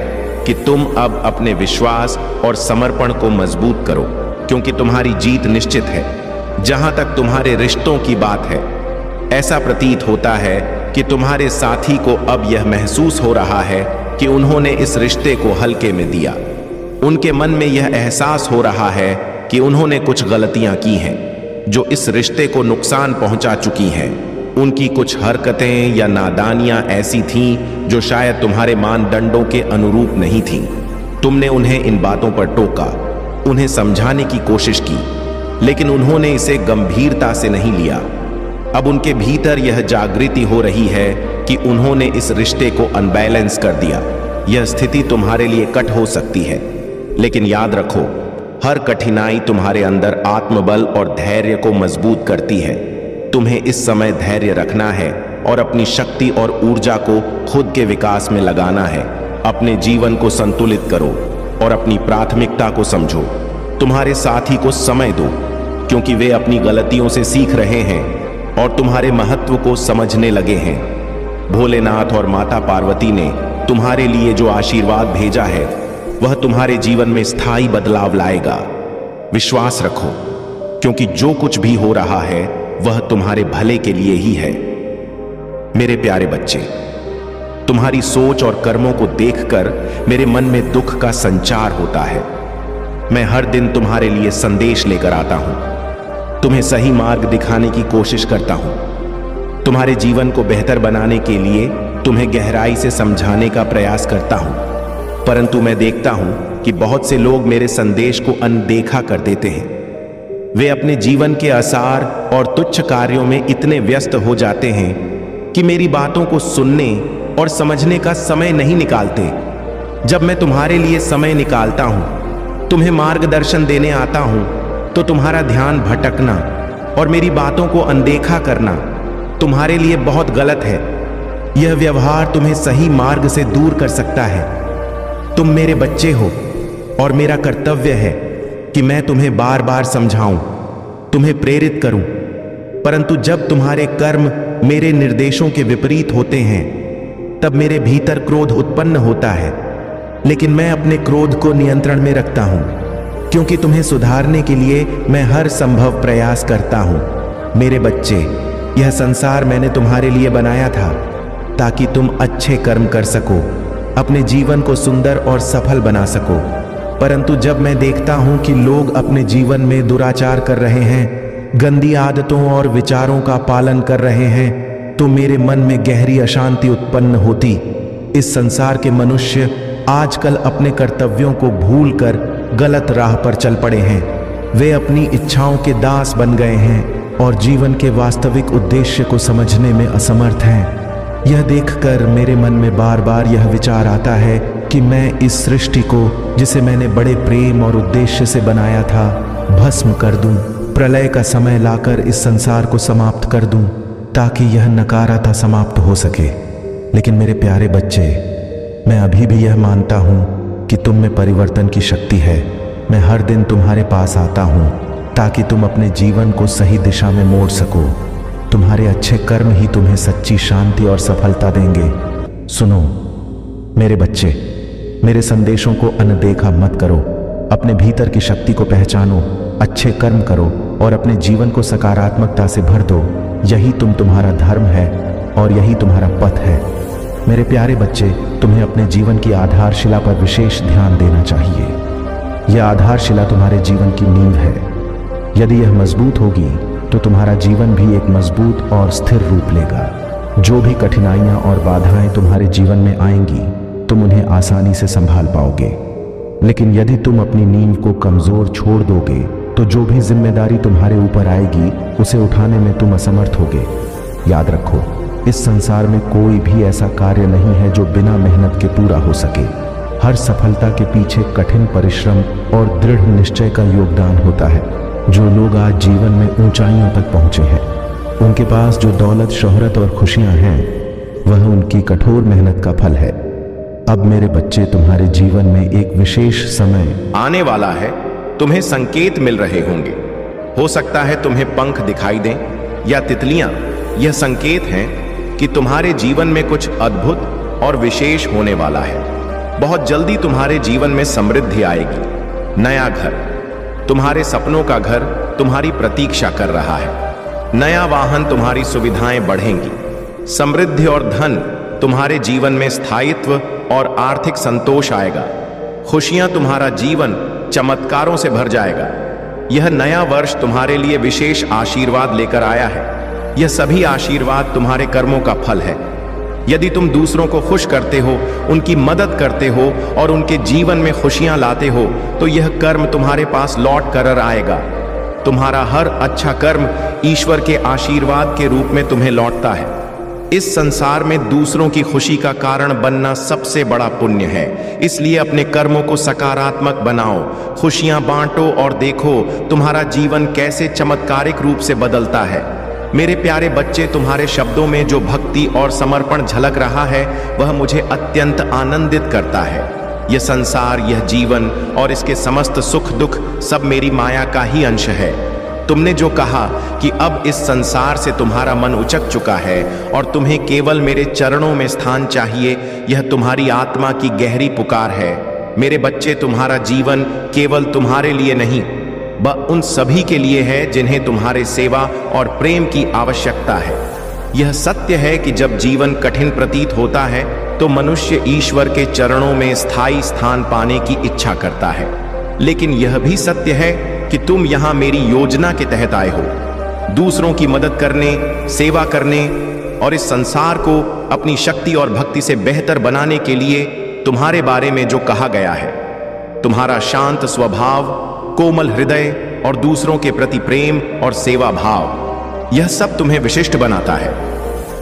कि तुम अब अपने विश्वास और समर्पण को मजबूत करो, क्योंकि तुम्हारी जीत निश्चित है। जहां तक तुम्हारे रिश्तों की बात है, ऐसा प्रतीत होता है कि तुम्हारे साथी को अब यह महसूस हो रहा है कि उन्होंने इस रिश्ते को हल्के में दिया। उनके मन में यह एहसास हो रहा है कि उन्होंने कुछ गलतियां की हैं जो इस रिश्ते को नुकसान पहुंचा चुकी हैं। उनकी कुछ हरकतें या नादानियां ऐसी थीं जो शायद तुम्हारे मानदंडों के अनुरूप नहीं थीं। तुमने उन्हें इन बातों पर टोका, उन्हें समझाने की कोशिश की, लेकिन उन्होंने इसे गंभीरता से नहीं लिया। अब उनके भीतर यह जागृति हो रही है कि उन्होंने इस रिश्ते को अनबैलेंस कर दिया। यह स्थिति तुम्हारे लिए कट हो सकती है, लेकिन याद रखो, हर कठिनाई तुम्हारे अंदर आत्मबल और धैर्य को मजबूत करती है। तुम्हें इस समय धैर्य रखना है और अपनी शक्ति और ऊर्जा को खुद के विकास में लगाना है। अपने जीवन को संतुलित करो और अपनी प्राथमिकता को समझो। तुम्हारे साथी को समय दो, क्योंकि वे अपनी गलतियों से सीख रहे हैं और तुम्हारे महत्व को समझने लगे हैं। भोलेनाथ और माता पार्वती ने तुम्हारे लिए जो आशीर्वाद भेजा है वह तुम्हारे जीवन में स्थायी बदलाव लाएगा। विश्वास रखो, क्योंकि जो कुछ भी हो रहा है वह तुम्हारे भले के लिए ही है। मेरे प्यारे बच्चे, तुम्हारी सोच और कर्मों को देखकर मेरे मन में दुख का संचार होता है। मैं हर दिन तुम्हारे लिए संदेश लेकर आता हूं, तुम्हें सही मार्ग दिखाने की कोशिश करता हूं, तुम्हारे जीवन को बेहतर बनाने के लिए तुम्हें गहराई से समझाने का प्रयास करता हूं। परंतु मैं देखता हूं कि बहुत से लोग मेरे संदेश को अनदेखा कर देते हैं। वे अपने जीवन के आसार और तुच्छ कार्यों में इतने व्यस्त हो जाते हैं कि मेरी बातों को सुनने और समझने का समय नहीं निकालते। जब मैं तुम्हारे लिए समय निकालता हूं, तुम्हें मार्गदर्शन देने आता हूं, तो तुम्हारा ध्यान भटकना और मेरी बातों को अनदेखा करना तुम्हारे लिए बहुत गलत है। यह व्यवहार तुम्हें सही मार्ग से दूर कर सकता है। तुम मेरे बच्चे हो और मेरा कर्तव्य है कि मैं तुम्हें बार बार समझाऊं, तुम्हें प्रेरित करूं। परंतु जब तुम्हारे कर्म मेरे निर्देशों के विपरीत होते हैं तब मेरे भीतर क्रोध उत्पन्न होता है। लेकिन मैं अपने क्रोध को नियंत्रण में रखता हूं, क्योंकि तुम्हें सुधारने के लिए मैं हर संभव प्रयास करता हूं। मेरे बच्चे, यह संसार मैंने तुम्हारे लिए बनाया था ताकि तुम अच्छे कर्म कर सको, अपने जीवन को सुंदर और सफल बना सको। परंतु जब मैं देखता हूं कि लोग अपने जीवन में दुराचार कर रहे हैं, गंदी आदतों और विचारों का पालन कर रहे हैं, तो मेरे मन में गहरी अशांति उत्पन्न होती। इस संसार के मनुष्य आजकल अपने कर्तव्यों को भूलकर गलत राह पर चल पड़े हैं। वे अपनी इच्छाओं के दास बन गए हैं और जीवन के वास्तविक उद्देश्य को समझने में असमर्थ हैं। यह देखकर मेरे मन में बार बार यह विचार आता है कि मैं इस सृष्टि को, जिसे मैंने बड़े प्रेम और उद्देश्य से बनाया था, भस्म कर दूं, प्रलय का समय लाकर इस संसार को समाप्त कर दूं, ताकि यह नकाराता समाप्त हो सके। लेकिन मेरे प्यारे बच्चे, मैं अभी भी यह मानता हूं कि तुम में परिवर्तन की शक्ति है। मैं हर दिन तुम्हारे पास आता हूं ताकि तुम अपने जीवन को सही दिशा में मोड़ सको। तुम्हारे अच्छे कर्म ही तुम्हें सच्ची शांति और सफलता देंगे। सुनो मेरे बच्चे, मेरे संदेशों को अनदेखा मत करो। अपने भीतर की शक्ति को पहचानो, अच्छे कर्म करो और अपने जीवन को सकारात्मकता से भर दो। यही तुम्हारा धर्म है और यही तुम्हारा पथ है। मेरे प्यारे बच्चे, तुम्हें अपने जीवन की आधारशिला पर विशेष ध्यान देना चाहिए। यह आधारशिला तुम्हारे जीवन की नींव है। यदि यह मजबूत होगी तो तुम्हारा जीवन भी एक मजबूत और स्थिर रूप लेगा। जो भी कठिनाइयां और बाधाएं तुम्हारे जीवन में आएंगी, तुम उन्हें आसानी से संभाल पाओगे। लेकिन यदि तुम अपनी नींव को कमजोर छोड़ दोगे तो जो भी जिम्मेदारी तुम्हारे ऊपर आएगी उसे उठाने में तुम असमर्थ होगे। याद रखो, इस संसार में कोई भी ऐसा कार्य नहीं है जो बिना मेहनत के पूरा हो सके। हर सफलता के पीछे कठिन परिश्रम और दृढ़ निश्चय का योगदान होता है। जो लोग आज जीवन में ऊंचाइयों तक पहुंचे हैं, उनके पास जो दौलत, शोहरत और खुशियां हैं, वह उनकी कठोर मेहनत का फल है। अब मेरे बच्चे, तुम्हारे जीवन में एक विशेष समय आने वाला है। तुम्हें संकेत मिल रहे होंगे। हो सकता है तुम्हें पंख दिखाई दें या तितलियां। यह संकेत हैं कि तुम्हारे जीवन में कुछ अद्भुत और विशेष होने वाला है। बहुत जल्दी तुम्हारे जीवन में समृद्धि आएगी। नया घर, तुम्हारे सपनों का घर तुम्हारी प्रतीक्षा कर रहा है। नया वाहन, तुम्हारी सुविधाएं बढ़ेंगी। समृद्धि और धन, तुम्हारे जीवन में स्थायित्व और आर्थिक संतोष आएगा। खुशियां, तुम्हारा जीवन चमत्कारों से भर जाएगा। यह नया वर्ष तुम्हारे लिए विशेष आशीर्वाद लेकर आया है। यह सभी आशीर्वाद तुम्हारे कर्मों का फल है। यदि तुम दूसरों को खुश करते हो, उनकी मदद करते हो और उनके जीवन में खुशियां लाते हो, तो यह कर्म तुम्हारे पास लौट कर आएगा। तुम्हारा हर अच्छा कर्म ईश्वर के आशीर्वाद के रूप में तुम्हें लौटता है। इस संसार में दूसरों की खुशी का कारण बनना सबसे बड़ा पुण्य है। इसलिए अपने कर्मों को सकारात्मक बनाओ, खुशियां बांटो और देखो तुम्हारा जीवन कैसे चमत्कारिक रूप से बदलता है। मेरे प्यारे बच्चे, तुम्हारे शब्दों में जो भक्ति और समर्पण झलक रहा है, वह मुझे अत्यंत आनंदित करता है। यह संसार, यह जीवन और इसके समस्त सुख दुख सब मेरी माया का ही अंश है। तुमने जो कहा कि अब इस संसार से तुम्हारा मन उचक चुका है और तुम्हें केवल मेरे चरणों में स्थान चाहिए, यह तुम्हारी आत्मा की गहरी पुकार है। मेरे बच्चे, तुम्हारा जीवन केवल तुम्हारे लिए नहीं, वह उन सभी के लिए है जिन्हें तुम्हारे सेवा और प्रेम की आवश्यकता है। यह सत्य है कि जब जीवन कठिन प्रतीत होता है तो मनुष्य ईश्वर के चरणों में स्थायी स्थान पाने की इच्छा करता है। लेकिन यह भी सत्य है कि तुम यहां मेरी योजना के तहत आए हो। दूसरों की मदद करने, सेवा करने और इस संसार को अपनी शक्ति और भक्ति से बेहतर बनाने के लिए तुम्हारे बारे में जो कहा गया है, तुम्हारा शांत स्वभाव, कोमल हृदय और दूसरों के प्रति प्रेम और सेवा भाव, यह सब तुम्हें विशिष्ट बनाता है।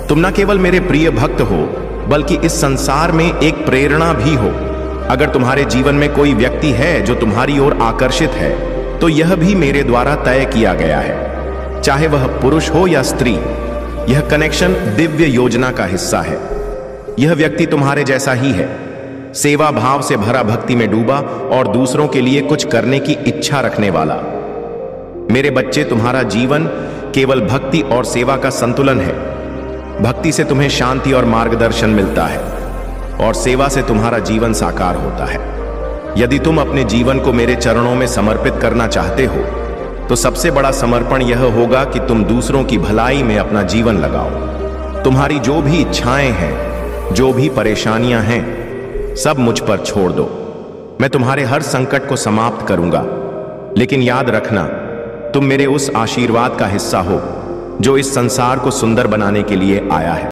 तुम न केवल मेरे प्रिय भक्त हो, बल्कि इस संसार में एक प्रेरणा भी हो। अगर तुम्हारे जीवन में कोई व्यक्ति है जो तुम्हारी ओर आकर्षित है, तो यह भी मेरे द्वारा तय किया गया है। चाहे वह पुरुष हो या स्त्री, यह कनेक्शन दिव्य योजना का हिस्सा है। यह व्यक्ति तुम्हारे जैसा ही है, सेवा भाव से भरा, भक्ति में डूबा और दूसरों के लिए कुछ करने की इच्छा रखने वाला। मेरे बच्चे, तुम्हारा जीवन केवल भक्ति और सेवा का संतुलन है। भक्ति से तुम्हें शांति और मार्गदर्शन मिलता है और सेवा से तुम्हारा जीवन साकार होता है। यदि तुम अपने जीवन को मेरे चरणों में समर्पित करना चाहते हो तो सबसे बड़ा समर्पण यह होगा कि तुम दूसरों की भलाई में अपना जीवन लगाओ। तुम्हारी जो भी इच्छाएं हैं, जो भी परेशानियां हैं, सब मुझ पर छोड़ दो। मैं तुम्हारे हर संकट को समाप्त करूंगा। लेकिन याद रखना, तुम मेरे उस आशीर्वाद का हिस्सा हो जो इस संसार को सुंदर बनाने के लिए आया है।